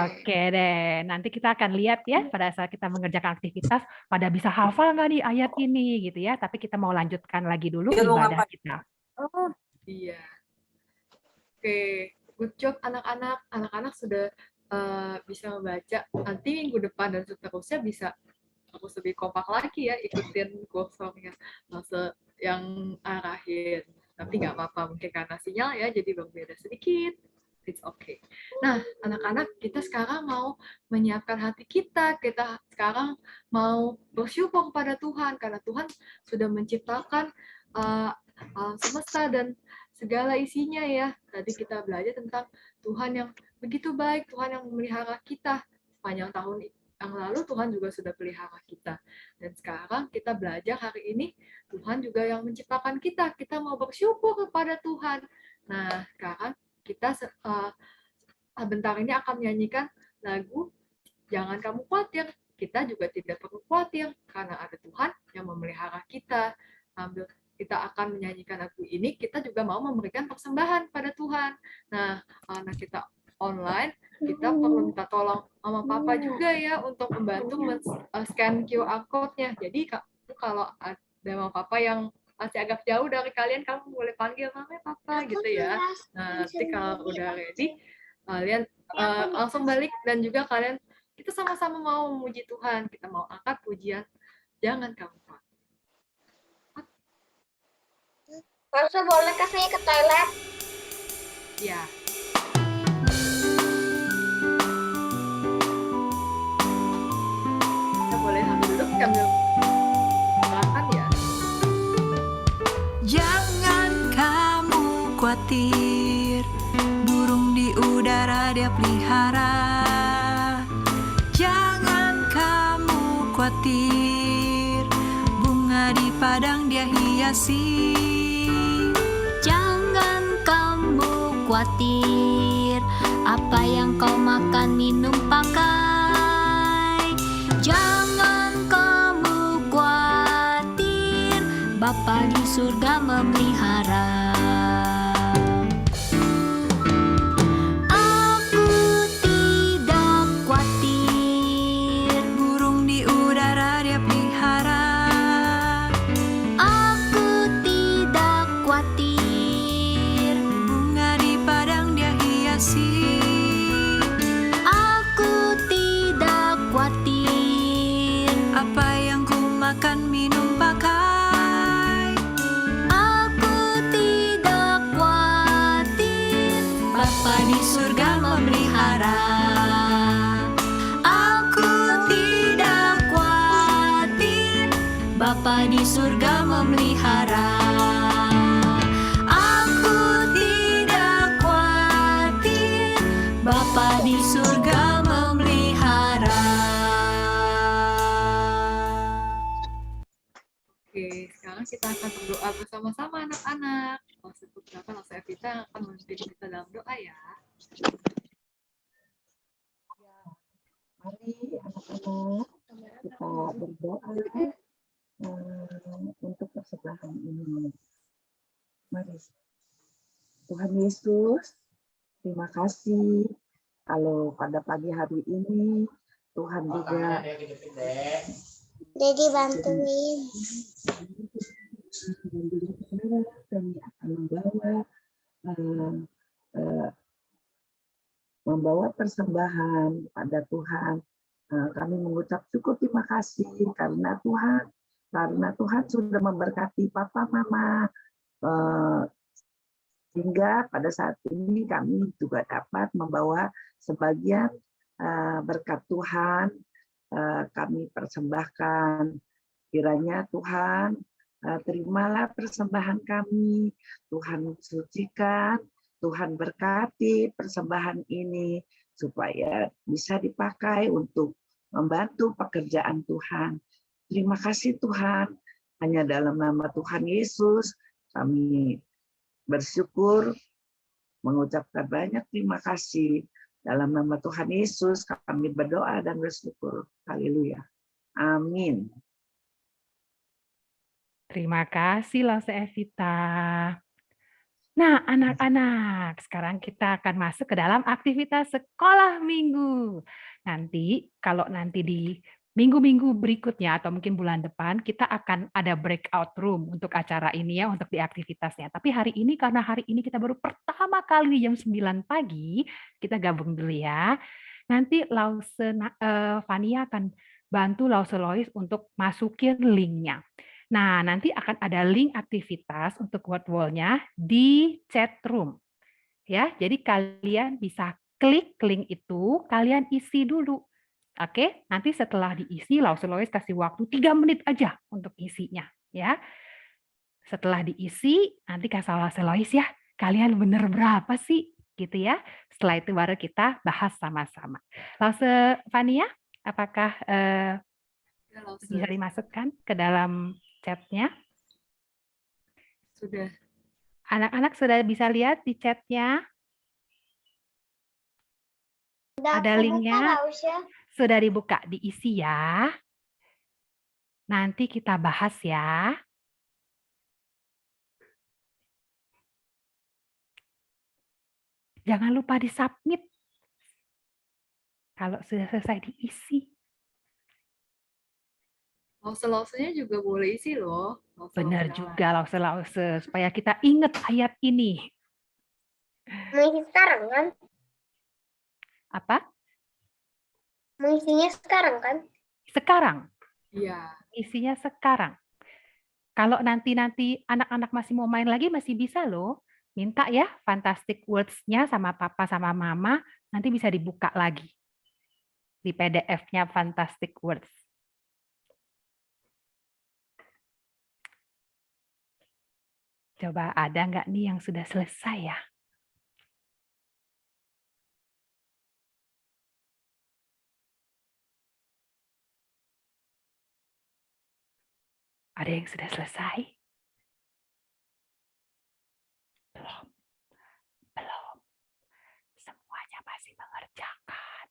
Oke deh, nanti kita akan lihat ya pada saat kita mengerjakan aktivitas pada bisa hafal nggak nih ayat ini gitu ya. Tapi kita mau lanjutkan lagi dulu ibadah kita. Oh, iya. Oke, good job anak-anak. Anak-anak sudah bisa membaca. Nanti minggu depan dan seterusnya bisa harus lebih kompak lagi ya, ikutin kursnya yang arahin. Tapi nggak apa-apa, mungkin karena sinyal ya, jadi berbeda sedikit. It's okay. Nah, anak-anak, kita sekarang mau menyiapkan hati kita. Kita sekarang mau bersyukur pada Tuhan, karena Tuhan sudah menciptakan alam semesta dan segala isinya ya. Tadi kita belajar tentang Tuhan yang begitu baik, Tuhan yang memelihara kita. Sepanjang tahun yang lalu Tuhan juga sudah pelihara kita. Dan sekarang kita belajar hari ini, Tuhan juga yang menciptakan kita. Kita mau bersyukur kepada Tuhan. Nah, sekarang kita bentar ini akan menyanyikan lagu Jangan Kamu Khawatir. Kita juga tidak perlu khawatir karena ada Tuhan yang memelihara kita. Sambil kita akan menyanyikan lagu ini, kita juga mau memberikan persembahan pada Tuhan. Nah, karena kita online, kita perlu minta tolong mama papa juga ya untuk membantu scan QR code-nya. Jadi kalau ada mama papa yang masih agak jauh dari kalian, kamu boleh panggil mama, papa gitu ya. Nah, nanti kalau udah ready, kalian langsung balik, dan juga kalian kita sama-sama mau memuji Tuhan, kita mau angkat pujian, jangan kamu takut. Elsa boleh saya ke toilet? Ya. Kita boleh sambil duduk sambil makan ya. Jangan kamu khawatir, burung di udara dia pelihara. Jangan kamu khawatir, bunga di padang dia hiasi. Jangan kamu khawatir, apa yang kau makan, minum, pakai. Jangan kamu khawatir, Bapa di surga memelihara. Aku tidak khawatir, Burung di udara dia pelihara. aku tidak khawatir, Bunga di padang dia hiasi. aku tidak khawatir. Apa yang ku makan, minum, pakai. Aku tidak khawatir, Bapa di surga memelihara. Aku tidak khawatir, Bapa di surga memelihara. aku tidak khawatir, Bapa di surga memelihara. Oke, sekarang kita akan berdoa bersama-sama anak-anak. Langsung beberapa langsung Evita akan memimpin kita dalam doa ya. Mari anak-anak kita berdoa untuk persembahan ini. Mari. Tuhan Yesus, terima kasih kalau pada pagi hari ini Tuhan juga Jadi bantuin. kami akan membawa persembahan pada Tuhan. Kami mengucap syukur terima kasih karena Tuhan sudah memberkati Papa Mama, sehingga pada saat ini kami juga dapat membawa sebagian berkat Tuhan. Kami persembahkan, kiranya Tuhan terimalah persembahan kami, Tuhan sucikan, Tuhan berkati persembahan ini supaya bisa dipakai untuk membantu pekerjaan Tuhan. Terima kasih Tuhan, hanya dalam nama Tuhan Yesus kami bersyukur, mengucapkan banyak terima kasih. Dalam nama Tuhan Yesus kami berdoa dan bersyukur. Haleluya. Amin. Terima kasih Lause Evita. Nah, anak-anak, sekarang kita akan masuk ke dalam aktivitas sekolah minggu. Nanti, kalau nanti di minggu-minggu berikutnya atau mungkin bulan depan, kita akan ada breakout room untuk acara ini ya, untuk di aktivitasnya. Tapi hari ini, karena hari ini kita baru pertama kali jam 9 pagi, kita gabung dulu ya. Nanti Lause Fania akan bantu Lause Lois untuk masukin linknya. Nah, nanti akan ada link aktivitas untuk word wall-nya di chat room. Ya, jadi kalian bisa klik link itu, kalian isi dulu. Oke, nanti setelah diisi, Lause Lois kasih waktu 3 menit aja untuk isinya. Ya, setelah diisi, nanti kasih Lause Lois ya, kalian bener berapa sih? Gitu ya. Setelah itu baru kita bahas sama-sama. Lause Fania, apakah Ya, Lause. bisa dimasukkan ke dalam chatnya? Sudah. Anak-anak sudah bisa lihat di chatnya? Ada linknya? Sudah dibuka, diisi ya. Nanti kita bahas ya. Jangan lupa di-submit kalau sudah selesai diisi. lause-lausenya juga boleh isi loh. Benar Lause-lause yang juga lause-lause supaya kita ingat ayat ini. Mengisi sekarang kan? Apa? Mengisinya sekarang kan? Sekarang. Iya. Isinya sekarang. Kalau nanti anak-anak masih mau main lagi masih bisa loh. Minta ya fantastic words-nya sama papa sama mama, nanti bisa dibuka lagi di PDF-nya fantastic words. Coba ada nggak nih yang sudah selesai ya? Ada yang sudah selesai? Belum. Belum. Semuanya masih mengerjakan.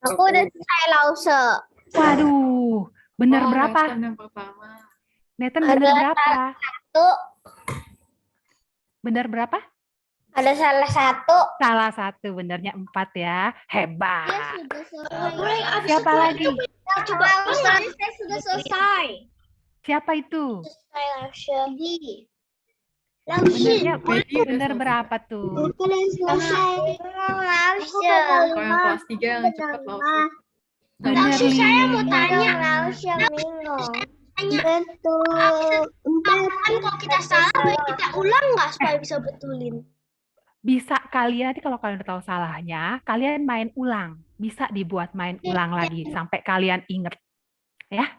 Aku udah selesai lause. Waduh, bener berapa? Nathan yang pertama. Nathan bener berapa? Tuh, Bener berapa? ada salah satu. Salah satu, benernya 4 ya. Hebat. Sudah selesai. Siapa lagi? Coba saya sudah selesai. Siapa itu? Selesai lause. Benernya Medi udah bener selesai. berapa tuh? Udah selesai. Lause. Kalau yang kelas 3 yang cepat lause. Bener Saya nih. mau tanya. Lause bingung. Betul. Kan kalau kita salah, kita ulang nggak supaya bisa betulin? Bisa kalian, nanti kalau kalian udah tahu salahnya, kalian main ulang. Bisa dibuat main ulang lagi sampai kalian inget. Ya.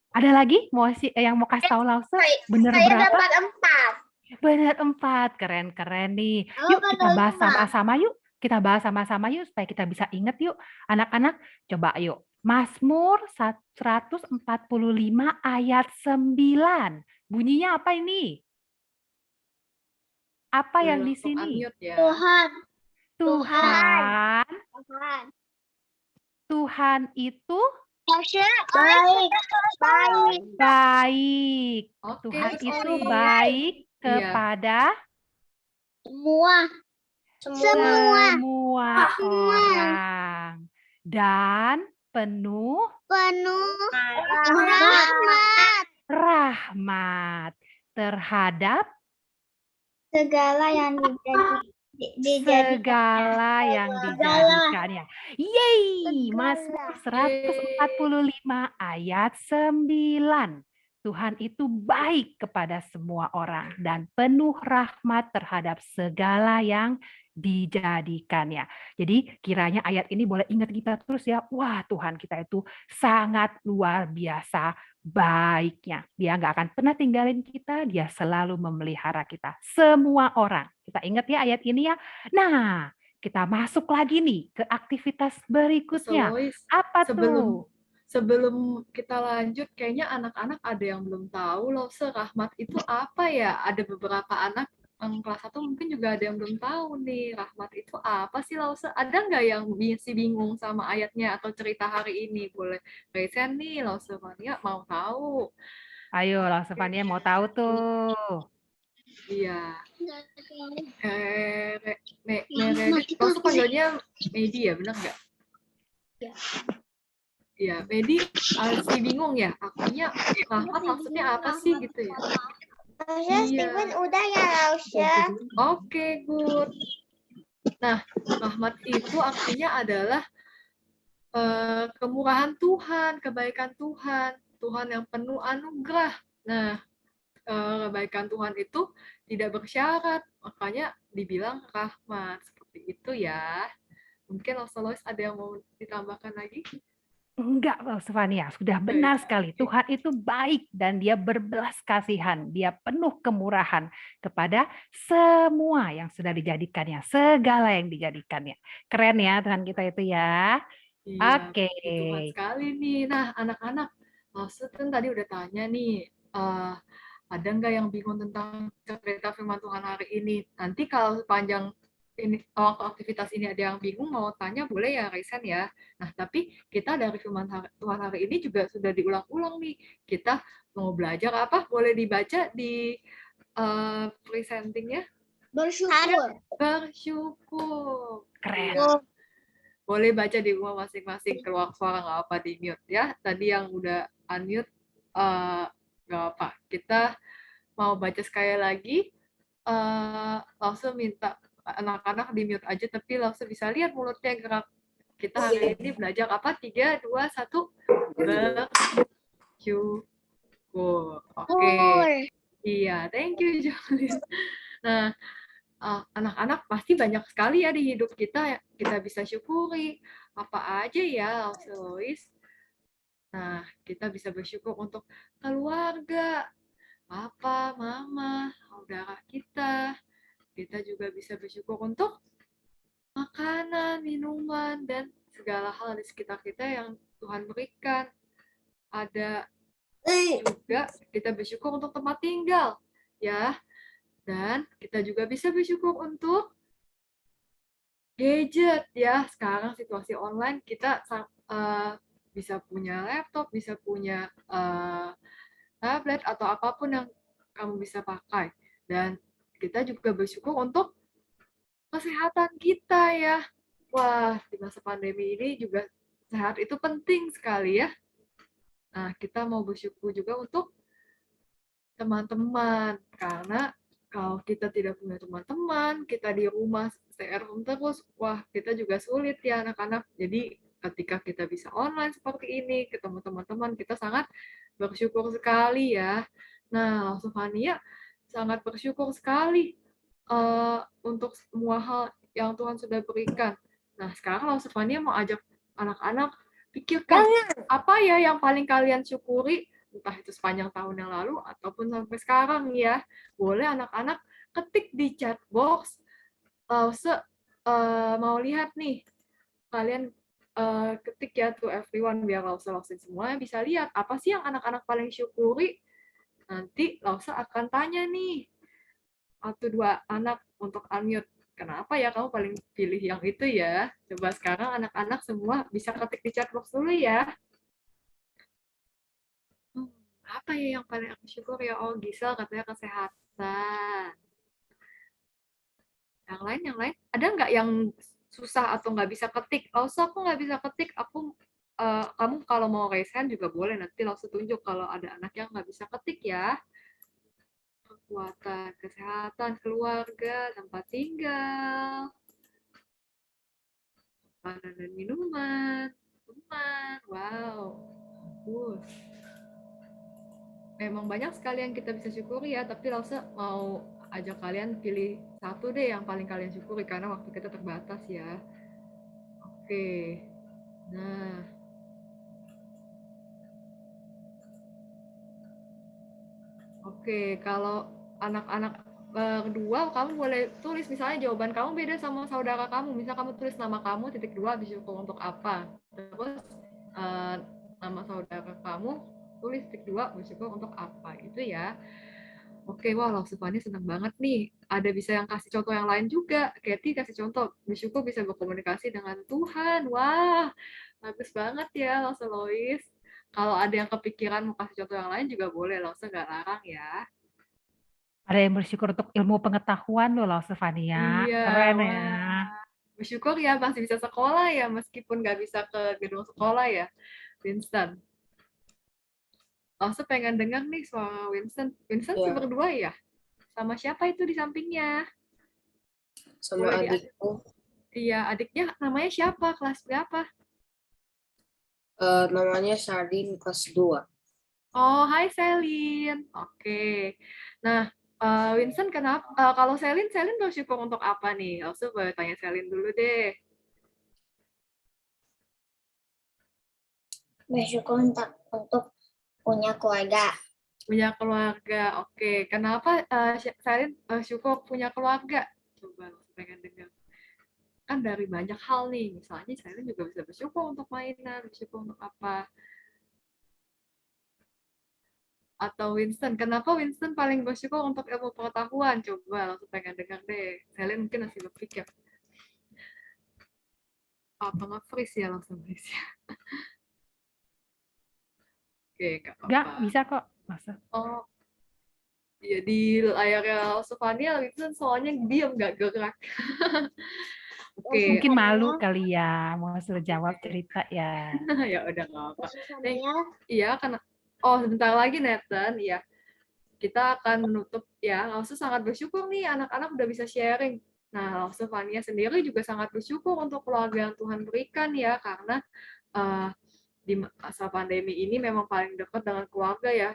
Ada lagi yang mau kasih tahu lause? Bener Saya berapa? dapat 4. Bener 4. Keren-keren nih. Yuk kita bahas sama-sama yuk. Kita bahas sama-sama yuk supaya kita bisa inget yuk. Anak-anak coba yuk. Mazmur 145 ayat 9. Bunyinya apa ini? Apa yang di Langsung sini? unmute ya. Tuhan itu Baik. baik. Oke, Tuhan Miss itu Oli. baik Iya. kepada Semua. semua orang dan penuh rahmat terhadap Segala yang segala yang dijadikannya. Yeay! Mazmur 145 ayat 9. Tuhan itu baik kepada semua orang dan penuh rahmat terhadap segala yang dijadikannya. Jadi kiranya ayat ini boleh ingat kita terus ya. Wah, Tuhan kita itu sangat luar biasa baiknya. Dia nggak akan pernah tinggalin kita, dia selalu memelihara kita. Semua orang. Kita ingat ya ayat ini ya. Nah, kita masuk lagi nih ke aktivitas berikutnya. Lois, Apa sebelum tuh? sebelum kita lanjut, kayaknya anak-anak ada yang belum tahu loh, rahmat itu apa ya? Ada beberapa anak yang kelas 1 mungkin juga ada yang belum tahu nih, rahmat itu apa sih Lause? Ada nggak yang masih bingung sama ayatnya atau cerita hari ini? Boleh resen nih, Lause Mania mau tahu. Ayo, langsung Fania mau tahu tuh. Iya. Lause panggilnya Medi ya, benar nggak? Iya, Medi masih bingung ya, artinya rahmat maksudnya apa sih gitu ya? Steven udah ya Lausya. Oke, good. Nah, rahmat itu artinya adalah kemurahan Tuhan, kebaikan Tuhan, Tuhan yang penuh anugerah. Nah, kebaikan Tuhan itu tidak bersyarat, makanya dibilang rahmat. Seperti itu ya. Mungkin Lois ada yang mau ditambahkan lagi? Enggak, Stefania, sudah benar sekali. Tuhan itu baik dan dia berbelas kasihan. Dia penuh kemurahan kepada semua yang sudah dijadikannya. Segala yang dijadikannya. Keren ya Tuhan kita itu ya. Iya, Oke. Tuhan sekali nih. Nah, anak-anak, maksud kan tadi udah tanya nih, ada nggak yang bingung tentang cerita firman Tuhan hari ini? Nanti kalau sepanjang ini waktu aktivitas ini ada yang bingung mau tanya boleh ya Raisen ya. Nah tapi kita dari firman Tuhan hari ini juga sudah diulang-ulang nih. Kita mau belajar apa? Boleh dibaca di presentingnya? Bersyukur. Bersyukur. Keren. Iya. Boleh baca di rumah masing-masing, keluar suara nggak apa di mute ya. Tadi yang udah unmute nggak apa. Kita mau baca sekali lagi. Langsung minta anak-anak di mute aja, tapi langsung bisa lihat mulutnya gerak. Kita hari ini belajar apa? 3, 2, 1. Bersyukur. Oke. Iya, thank you, Jolin. Nah, anak-anak pasti banyak sekali ya di hidup kita kita bisa syukuri. Apa aja ya, Lois? Nah, kita bisa bersyukur untuk keluarga, papa, mama, saudara kita. Kita juga bisa bersyukur untuk makanan, minuman, dan segala hal di sekitar kita yang Tuhan berikan. Ada juga kita bersyukur untuk tempat tinggal, ya. Dan kita juga bisa bersyukur untuk gadget, ya. Sekarang situasi online kita bisa punya laptop, bisa punya tablet atau apapun yang kamu bisa pakai. Dan kita juga bersyukur untuk kesehatan kita, ya. Wah, di masa pandemi ini juga sehat itu penting sekali, ya. Nah, kita mau bersyukur juga untuk teman-teman, karena kalau kita tidak punya teman-teman, kita di rumah stay at home terus, wah kita juga sulit ya anak-anak. Jadi ketika kita bisa online seperti ini, ketemu teman-teman, kita sangat bersyukur sekali ya. Nah, Sofania sangat bersyukur sekali untuk semua hal yang Tuhan sudah berikan. Nah, sekarang Sofania mau ajak anak-anak pikirkan apa ya yang paling kalian syukuri, entah itu sepanjang tahun yang lalu ataupun sampai sekarang ya. Boleh anak-anak ketik di chat box. Mau lihat nih, kalian ketik ya to everyone biar Lausa semuanya bisa lihat apa sih yang anak-anak paling syukuri. Nanti Lausa akan tanya nih, 1-2 anak untuk unmute. Kenapa ya kamu paling pilih yang itu ya? Coba sekarang anak-anak semua bisa ketik di chat box dulu ya. Apa ya yang paling aku syukur ya? Oh, Gisel katanya kesehatan. Yang lain? Ada nggak yang susah atau nggak bisa ketik? Lausa aku nggak bisa ketik. Kamu kalau mau raise hand juga boleh. Nanti Lausa tunjuk kalau ada anak yang nggak bisa ketik ya. Kekuatan, kesehatan, keluarga, tempat tinggal, makanan dan minuman, teman, wow. Memang banyak sekali yang kita bisa syukuri ya, tapi Lausa mau ajak kalian pilih satu deh yang paling kalian syukuri, karena waktu kita terbatas ya. Oke, nah. Oke, kalau anak-anak berdua, kamu boleh tulis misalnya jawaban kamu beda sama saudara kamu. Misal kamu tulis nama kamu, (2) bersyukur untuk apa. Terus nama saudara kamu, tulis (2) bersyukur untuk apa. Gitu ya. Oke, wah Lausufani senang banget nih. Ada bisa yang kasih contoh yang lain juga. Katie kasih contoh, bersyukur bisa berkomunikasi dengan Tuhan. Wah, bagus banget ya Lausa Lois. Kalau ada yang kepikiran mau kasih contoh yang lain juga boleh, Lausa nggak larang ya. Ada yang bersyukur untuk ilmu pengetahuan loh, Sofania. Iya, Keren wah. ya. Bersyukur ya masih bisa sekolah ya, meskipun nggak bisa ke gedung sekolah ya, Winston. Lausa pengen dengar nih suara Winston. Winston Ya. berdua ya? Sama siapa itu di sampingnya? Sama Boleh adikku. Iya, adiknya namanya siapa? Kelas berapa? Namanya Sardin kelas 2. Oh, hai Selin. Oke. Nah, Winston kenapa? Kalau Selin bersyukur untuk apa nih? Langsung boleh tanya Selin dulu deh. Bersyukur untuk punya keluarga. Punya keluarga. Oke. Kenapa Selin syukur punya keluarga? Coba pengen dengar. Kan dari banyak hal nih. Misalnya Selin juga bisa bersyukur untuk mainan, bersyukur untuk apa? Atau Winston, kenapa Winston paling bersyukur untuk ilmu pengetahuan? Coba langsung pengen dengar deh. Selin mungkin masih berpikir. Apa nge-freeze ya langsung freeze ya? Oke, nggak apa-apa. Nggak, bisa kok. Masa? Oh, Ya di layarnya Sofania itu soalnya diam nggak gerak. Oke, Mungkin malu kali ya, mau suruh jawab cerita ya. ya udah nggak apa. Nih, Sofania. iya karena sebentar lagi Nathan, ya kita akan menutup ya. Lausu sangat bersyukur nih anak-anak udah bisa sharing. Nah, Lausu Fania sendiri juga sangat bersyukur untuk keluarga yang Tuhan berikan ya, karena eh, di masa pandemi ini memang paling dekat dengan keluarga ya.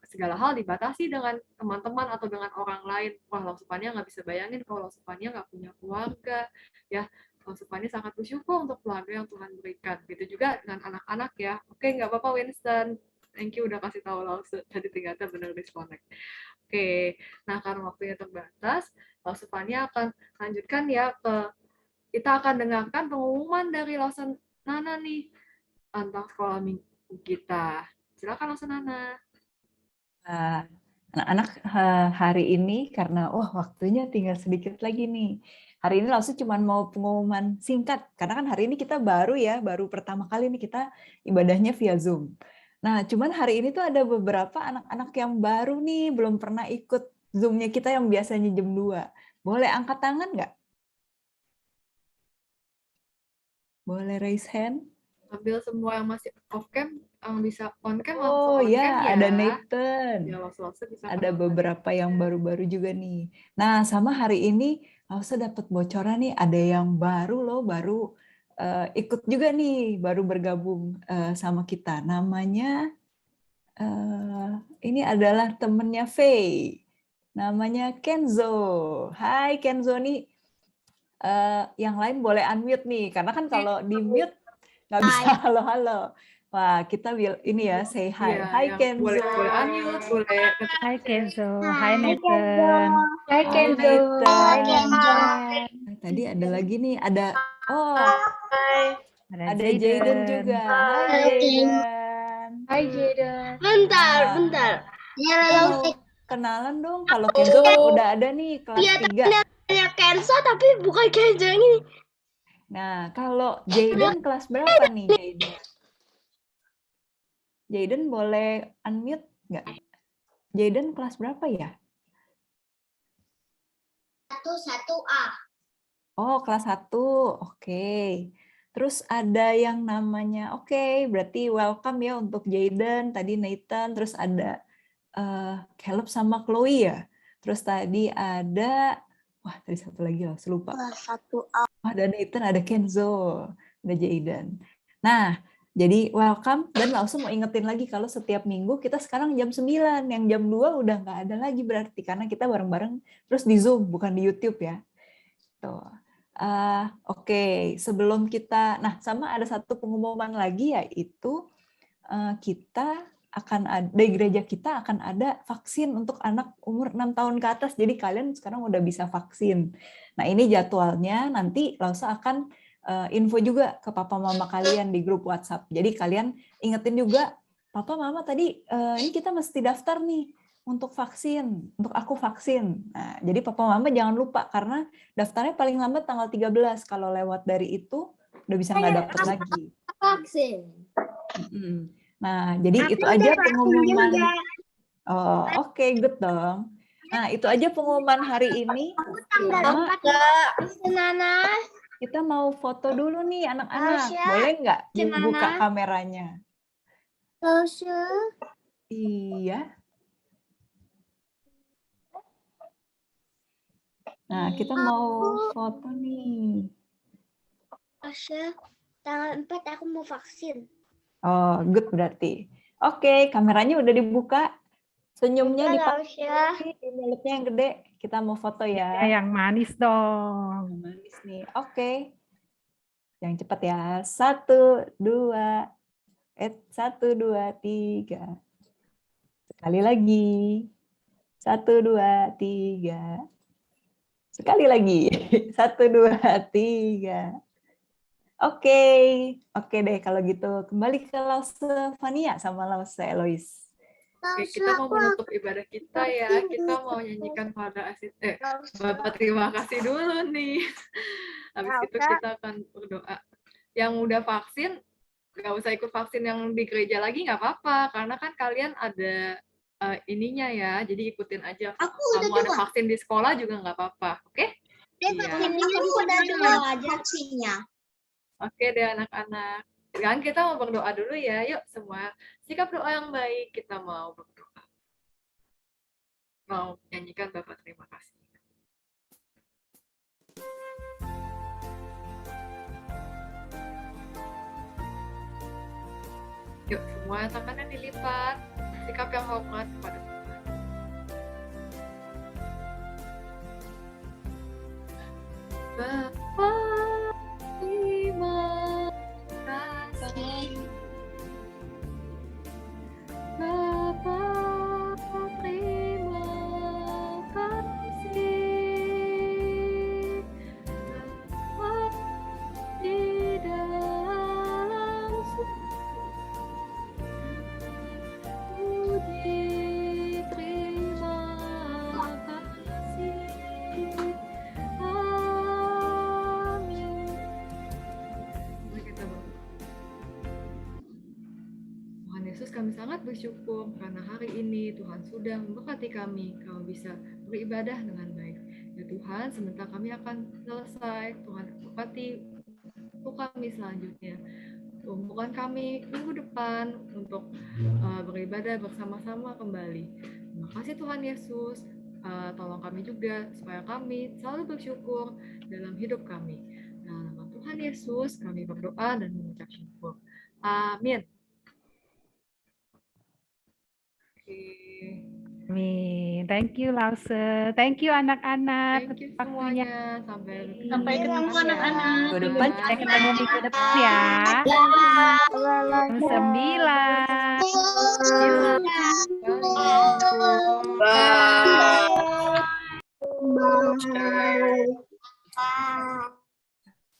Segala hal dibatasi dengan teman-teman atau dengan orang lain. Wah, Lausufania nggak bisa bayangin kalau Lausufania nggak punya keluarga. Ya, Lausufania sangat bersyukur untuk keluarga yang Tuhan berikan. Gitu juga dengan anak-anak ya. Oke, nggak apa-apa Winston. Thank you udah kasih tahu Lausu. Tadi ternyata benar disconnect. Oke, nah karena waktunya terbatas, Lausufania akan lanjutkan ya kita akan dengarkan pengumuman dari Lausen Nana nih tentang sekolah minggu kita. Silakan langsung Nana. Nah, anak-anak hari ini karena waktunya tinggal sedikit lagi nih. Hari ini langsung cuma mau pengumuman singkat karena kan hari ini kita baru pertama kali nih kita ibadahnya via Zoom. Nah, cuman hari ini tuh ada beberapa anak-anak yang baru nih belum pernah ikut Zoom-nya kita yang biasanya jam 2. Boleh angkat tangan nggak? Boleh raise hand? Ambil semua yang masih off cam, yang bisa on cam Oh langsung on ya, cam ya. ada Nathan. Ya, langsung bisa Ada on. beberapa yang baru-baru juga nih. Nah, sama hari ini Lausa dapat bocoran nih, ada yang baru loh, baru ikut juga nih, baru bergabung sama kita. Namanya, ini adalah temennya Faye. Namanya Kenzo. Hai Kenzo nih, yang lain boleh unmute nih, karena kan kalau di mute nggak bisa halo-halo. Wah, kita ini ya, say hi. Iya, Hai yang Kenzo. boleh unmute, boleh Hai Kenzo, hai Nathan. Hai Kenzo. Nathan. Nah, tadi ada lagi nih, ada ada Jayden juga. Hai Jayden. Hai Jayden. Bentar. Ya langsung Kenalan dong, kalau Kenzo udah ada nih kelas 3. ya Kenzo tapi bukan Kenzo ini. Nah, kalau Jayden kelas berapa nih Jayden? Jayden boleh unmute nggak? Jayden kelas berapa ya? 1A. Oh, kelas 1. Oke. Terus ada yang namanya, berarti welcome ya untuk Jayden, tadi Nathan, terus ada Caleb sama Chloe ya. Terus tadi ada, tadi satu lagi loh, lupa. Kelas 1A. Ada Nathan, ada Kenzo, ada Jayden. Nah, jadi welcome, dan langsung mau ingetin lagi kalau setiap minggu kita sekarang jam 9, yang jam 2 udah nggak ada lagi berarti, karena kita bareng-bareng terus di Zoom, bukan di YouTube ya. Tuh. Sebelum kita, sama ada satu pengumuman lagi, yaitu kita akan ada, di gereja kita akan ada vaksin untuk anak umur 6 tahun ke atas, jadi kalian sekarang udah bisa vaksin. Nah ini jadwalnya, nanti Lausa akan info juga ke papa mama kalian di grup WhatsApp. Jadi kalian ingetin juga, papa mama tadi ini kita mesti daftar nih untuk vaksin, untuk aku vaksin. Nah, jadi papa mama jangan lupa karena daftarnya paling lambat tanggal 13. Kalau lewat dari itu udah bisa nggak dapet lagi. Vaksin. Nah, jadi itu aja pengumuman. Oh, good dong. Nah, itu aja pengumuman hari ini. Sama Nana. kita mau foto dulu nih anak-anak. Boleh nggak dibuka kameranya? Iya. Nah, kita mau foto nih. Tanggal 4 aku mau vaksin. Oh, good berarti. Oke, kameranya udah dibuka. Senyumnya dipakai, mulutnya yang gede. Kita mau foto ya. Yang manis dong. Manis nih. Oke. Yang cepat ya. 1, 2. 1, 2, 3. Sekali lagi. 1, 2, 3. Sekali lagi. 1, 2, 3. Oke deh kalau gitu. Kembali ke Lause Fania sama Lause Eloise. Oke, kita mau menutup ibadah kita ya. Kita mau nyanyikan pada Bapak terima kasih dulu nih. Habis itu kita akan berdoa. Yang udah vaksin, nggak usah ikut vaksin yang di gereja lagi nggak apa-apa. Karena kan kalian ada ininya ya, jadi ikutin aja. Aku Kamu udah ada juga. vaksin di sekolah juga nggak apa-apa, oke? Iya. Vaksinnya udah juga vaksinnya. Oke deh anak-anak. Sekarang kita mau berdoa dulu ya. Yuk semua sikap doa yang baik. Kita mau berdoa. Mau nyanyikan Bapak terima kasih. Yuk semua tangannya dilipat. Sikap yang hormat kepada Tuhan. Bapa terima kasih. Bapa terima kasih. Bapa di dalam puji terima kasih. Amin. Mari kita berdoa. Tuhan Yesus, kami sangat bersyukur karena hari ini Tuhan sudah memberkati kami. Kami bisa beribadah dengan baik. Ya Tuhan, sebentar kami akan selesai. Tuhan berkati untuk kami selanjutnya. Tumpukan kami minggu depan untuk beribadah bersama-sama kembali. Terima kasih Tuhan Yesus. Tolong kami juga supaya kami selalu bersyukur dalam hidup kami. Dalam nama Tuhan Yesus kami berdoa dan mengucap syukur. Amin. Oke. Amin. Thank you Lause. Thank you anak-anak. Thank you Waktunya. semuanya. Sampai Sampai ketemu ya. anak-anak. Minggu depan Bye. Kita ketemu minggu depan ya. Jam 9.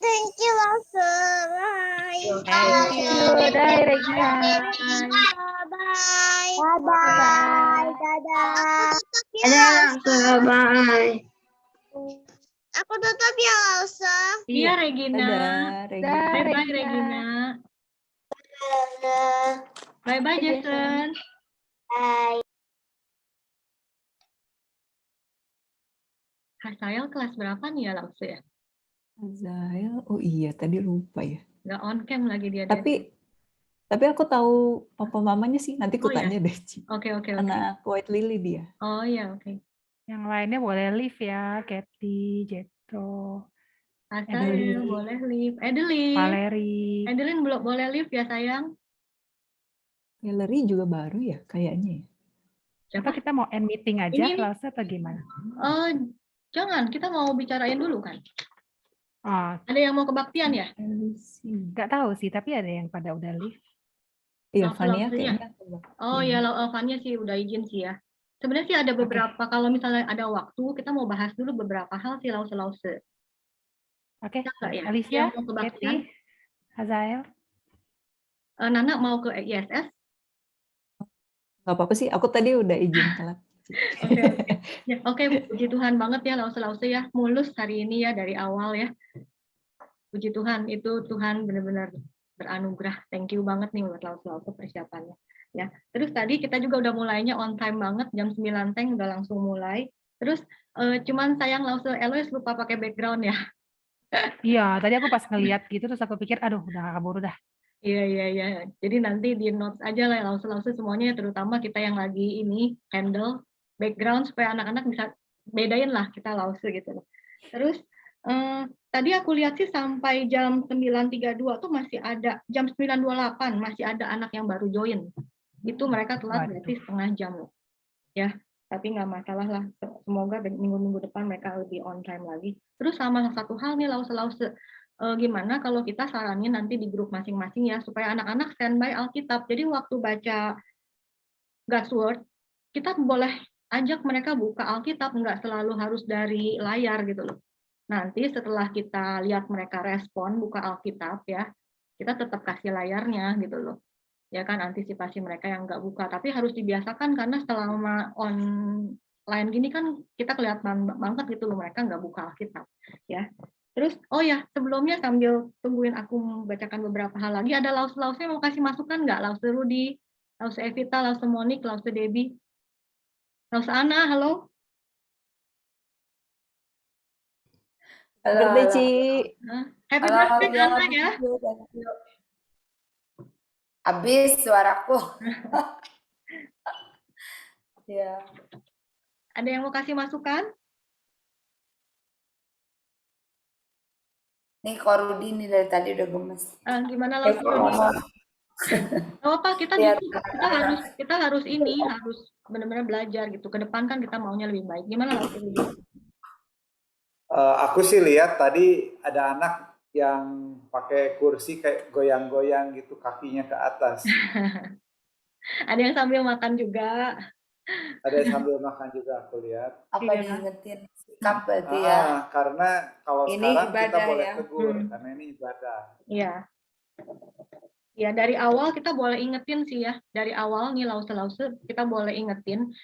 Thank you, Lause. Bye. Thank you. Dadah Regina. Bye. Bye. Dadah. Bye. Aku tutup ya, Lause. Iya, Regina. Dadah, Bye-bye, Regina. Regina. Bye-bye, Jason. Bye. Hasael kelas berapa nih ya, Lause ya? Azael, oh iya tadi lupa ya. Nggak on cam lagi dia. Tapi aku tahu papa mamanya sih. Nanti aku Oh, ya? tanya deh, Ci. Oke. Anak White Lily dia. Oh iya, oke. Yang lainnya boleh live ya. Kathy, Jetro, Hasael Adeline. boleh live. Adeline. Valeri. Adeline belum boleh live ya, sayang. Hillary juga baru ya kayaknya ya. Apa Siapa? kita mau end meeting aja, Ini. Lause, atau gimana? Jangan, kita mau bicarain dulu kan. Oh, Ada yang mau kebaktian ya? nggak tahu sih, tapi ada yang pada udah live. Iya, Oh, Fania Lausenya. kayaknya. Oh ya, Fania sih udah izin sih ya. Sebenarnya sih ada beberapa, kalau misalnya ada waktu, kita mau bahas dulu beberapa hal sih lause-lause. Oke, Bisa nggak ya? Alicia, Yang mau kebaktian? Kathy, Hazael. Nana mau ke ISS? Nggak apa-apa sih, aku tadi udah izin telat. Oke. Ya, oke, puji Tuhan banget ya lause-lause ya. Mulus hari ini ya dari awal ya. Puji Tuhan, itu Tuhan benar-benar beranugerah. Thank you banget nih buat lause-lause persiapannya. Ya. Terus tadi kita juga udah mulainya on time banget, jam 9 teng udah langsung mulai. Terus cuman sayang lause Elois lupa pakai background ya. Iya, tadi aku pas ngeliat gitu, terus aku pikir, aduh, udah kabur dah. Iya. Jadi nanti di notes aja lah lause-lause semuanya, terutama kita yang lagi ini handle background supaya anak-anak bisa bedain lah kita lause gitu loh. Terus tadi aku lihat sih sampai jam 9.32 tuh masih ada, jam 9.28 masih ada anak yang baru join. Itu mereka telat berarti setengah jam loh. Ya, tapi nggak masalah lah. Semoga minggu-minggu depan mereka lebih on time lagi. Terus sama satu hal nih lause-lause. Gimana kalau kita saranin nanti di grup masing-masing ya, supaya anak-anak standby Alkitab. Jadi waktu baca God's Word, kita boleh ajak mereka buka Alkitab, nggak selalu harus dari layar gitu loh. Nanti setelah kita lihat mereka respon buka Alkitab ya, kita tetap kasih layarnya gitu loh. Ya kan, antisipasi mereka yang nggak buka. Tapi harus dibiasakan karena selama online gini kan kita kelihatan banget gitu loh mereka nggak buka Alkitab ya. Terus, oh ya, sebelumnya sambil tungguin aku membacakan beberapa hal lagi, ada lause-lause mau kasih masukan nggak? Lause Rudy, lause Evita, lause Monik, lause Debbie. Lause Ana, halo. Happy birthday, Ci. Happy birthday Ana ya. Habis suaraku. Ya. Ada yang mau kasih masukan? Nih Korudi nih dari tadi udah gemes. Gimana Lause Rudi? Oh apa kita harus benar-benar belajar gitu. Ke depan kan kita maunya lebih baik. Gimana Lause Rudi? Aku sih lihat tadi ada anak yang pakai kursi kayak goyang-goyang gitu kakinya ke atas. Ada yang sambil makan juga. Ada yang sambil makan juga aku lihat. Apa diingetin sikap berarti ya? Karena kalau ini sekarang ibadah, kita boleh ya? tegur karena ini ibadah. Iya. Ya dari awal kita boleh ingetin sih ya. Dari awal nih lause-lause kita boleh ingetin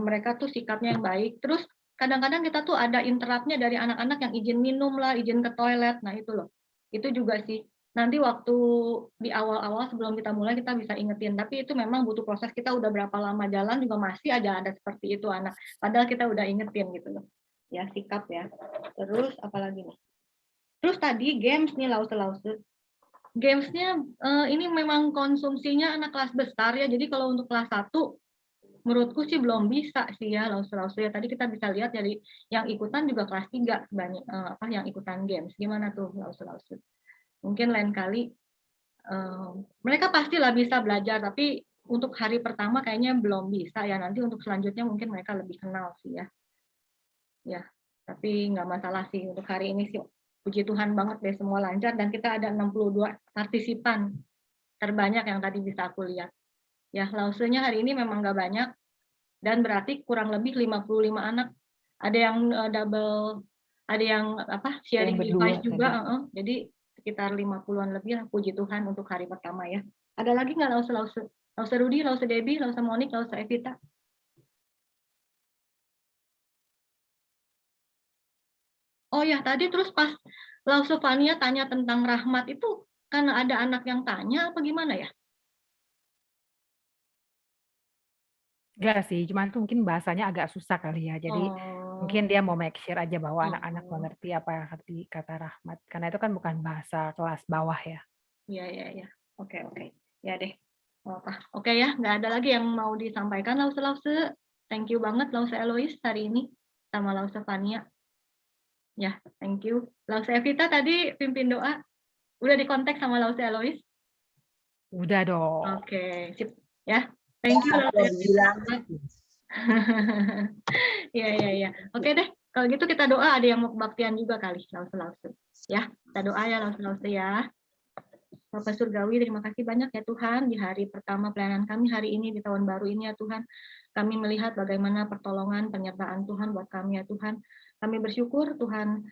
mereka tuh sikapnya yang baik. Terus kadang-kadang kita tuh ada interruptnya dari anak-anak yang izin minum lah, izin ke toilet. Nah itu loh. Itu juga sih. Nanti waktu di awal-awal sebelum kita mulai kita bisa ingetin. Tapi itu memang butuh proses. Kita udah berapa lama jalan juga masih aja ada seperti itu anak. Padahal kita udah ingetin gitu loh. Ya sikap ya. Terus apalagi nih? Terus tadi games nih lause-lause. Gamesnya ini memang konsumsinya anak kelas besar ya. Jadi kalau untuk kelas 1 menurutku sih belum bisa sih ya lause-lause ya. Tadi kita bisa lihat dari yang ikutan juga kelas 3 banyak yang ikutan games. Gimana tuh lause-lause? Mungkin lain kali mereka pastilah bisa belajar, tapi untuk hari pertama kayaknya belum bisa ya. Nanti untuk selanjutnya mungkin mereka lebih kenal sih ya. Ya, tapi nggak masalah sih untuk hari ini sih. Puji Tuhan banget deh semua lancar dan kita ada 62 partisipan terbanyak yang tadi bisa aku lihat. Ya, lausenya hari ini memang nggak banyak dan berarti kurang lebih 55 anak. Ada yang double, ada yang sharing device juga. Jadi sekitar 50-an lebih lah, puji Tuhan untuk hari pertama ya. Ada lagi nggak lause-lause? Lause Rudi, lause Debbie, lause Monik, lause Evita? Oh ya, tadi terus pas lause Fania tanya tentang rahmat itu karena ada anak yang tanya apa gimana ya? Enggak sih, cuman tuh mungkin bahasanya agak susah kali ya. Jadi mungkin dia mau make sure aja bahwa anak-anak mengerti apa arti kata rahmat. Karena itu kan bukan bahasa kelas bawah ya. Iya. Oke. Ya deh. Oke ya, nggak ada lagi yang mau disampaikan lause-lause. Thank you banget lause Elois hari ini sama lause Fania. Ya, thank you. Lause Evita tadi pimpin doa. Udah dikontak sama lause Elois? Udah dong. Oke, sip. Ya, thank you lause Evita. Iya. Oke deh, kalau gitu kita doa. Ada yang mau kebaktian juga kali, lause-lause. Ya, kita doa ya lause-lause ya. Bapak Surgawi, terima kasih banyak ya Tuhan di hari pertama pelayanan kami hari ini di tahun baru ini ya Tuhan. Kami melihat bagaimana pertolongan, penyertaan Tuhan buat kami ya Tuhan. Kami bersyukur Tuhan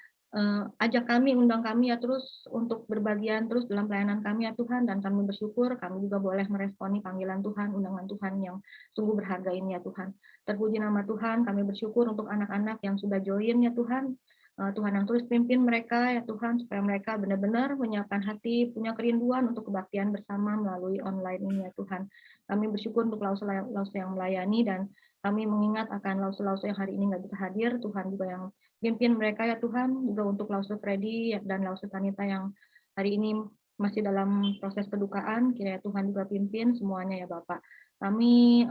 ajak kami, undang kami ya terus untuk berbagian terus dalam pelayanan kami ya Tuhan. Dan kami bersyukur kami juga boleh meresponi panggilan Tuhan, undangan Tuhan yang sungguh berharga ini ya Tuhan. Terpuji nama Tuhan, kami bersyukur untuk anak-anak yang sudah join ya Tuhan. Tuhan yang terus pimpin mereka ya Tuhan, supaya mereka benar-benar menyiapkan hati, punya kerinduan untuk kebaktian bersama melalui online ini ya Tuhan. Kami bersyukur untuk lause-lause yang melayani dan kami mengingat akan lause-lause yang hari ini nggak bisa hadir, Tuhan juga yang pimpin mereka ya Tuhan, juga untuk lause Freddy dan lause Tanita yang hari ini masih dalam proses kedukaan, kiranya Tuhan juga pimpin semuanya ya Bapak. Kami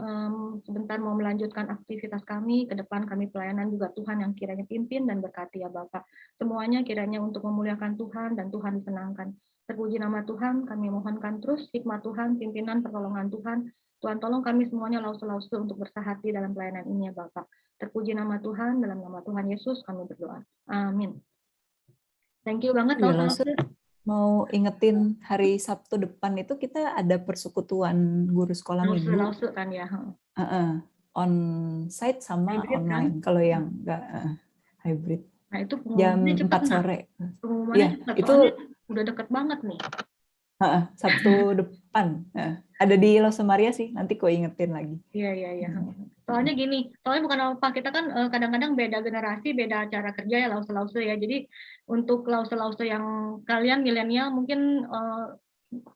sebentar mau melanjutkan aktivitas kami, ke depan kami pelayanan juga Tuhan yang kiranya pimpin dan berkati ya Bapak. Semuanya kiranya untuk memuliakan Tuhan dan Tuhan disenangkan. Terpuji nama Tuhan, kami mohonkan terus hikmat Tuhan, pimpinan, pertolongan Tuhan. Tuhan tolong kami semuanya lause-lause untuk bersahati dalam pelayanan ini ya Bapak. Terpuji nama Tuhan, dalam nama Tuhan Yesus kami berdoa. Amin. Thank you banget lause-lause. Mau ingetin hari Sabtu depan itu kita ada persekutuan guru sekolah minggu. Lause kan ya. On site sama hybrid, online. Kan? Kalau yang enggak hybrid. Nah itu jam 4 sore. Pengumumannya itu udah deket banget nih. Sabtu depan. Ada di Lause Maria sih. Nanti kok ingetin lagi. Iya. Soalnya gini, soalnya bukan apa, kita kan kadang-kadang beda generasi, beda cara kerja ya lause-lause ya. Jadi untuk lause-lause yang kalian milenial mungkin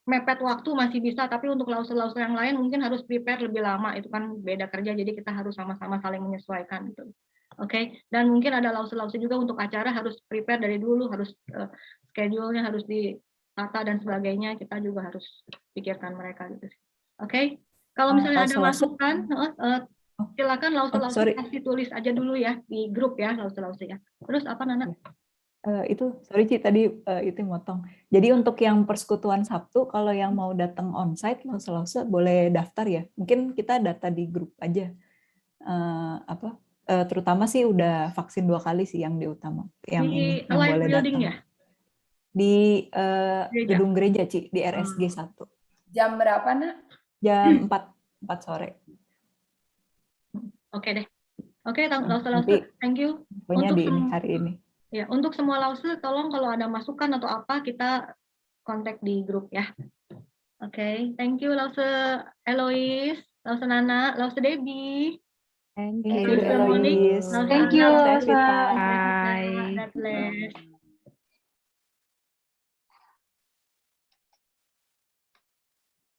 mepet waktu masih bisa, tapi untuk lause-lause yang lain mungkin harus prepare lebih lama, itu kan beda kerja, jadi kita harus sama-sama saling menyesuaikan gitu. Oke, dan mungkin ada lause-lause juga untuk acara harus prepare dari dulu, harus schedule-nya harus ditata dan sebagainya, kita juga harus pikirkan mereka gitu. Oke, kalau misalnya ada masukan, silakan lause-lause kasih tulis aja dulu ya di grup ya, lause-lause ya. Terus apa Nana? Itu sorry Ci tadi itu motong. Jadi untuk yang persekutuan Sabtu kalau yang mau datang onsite lause boleh daftar ya. Mungkin kita data di grup aja. Terutama sih udah vaksin 2 kali sih yang diutama. Yang di ini yang boleh building datang. Ya? Di gedung gereja Ci di RSG 1. Jam berapa Nak? Jam 4 sore. Oke deh. Oke, lause-lause, thank you. Pokoknya Untuk di ini, hari ini. Ya, untuk semua lause, tolong kalau ada masukan atau apa, kita kontak di grup ya. Oke, thank you lause Eloise, lause Nana, lause Debbie. Thank Thank you, you, Eloise. Lause Thank Ana, you, lause Elsa. Vita. Bye. God bless.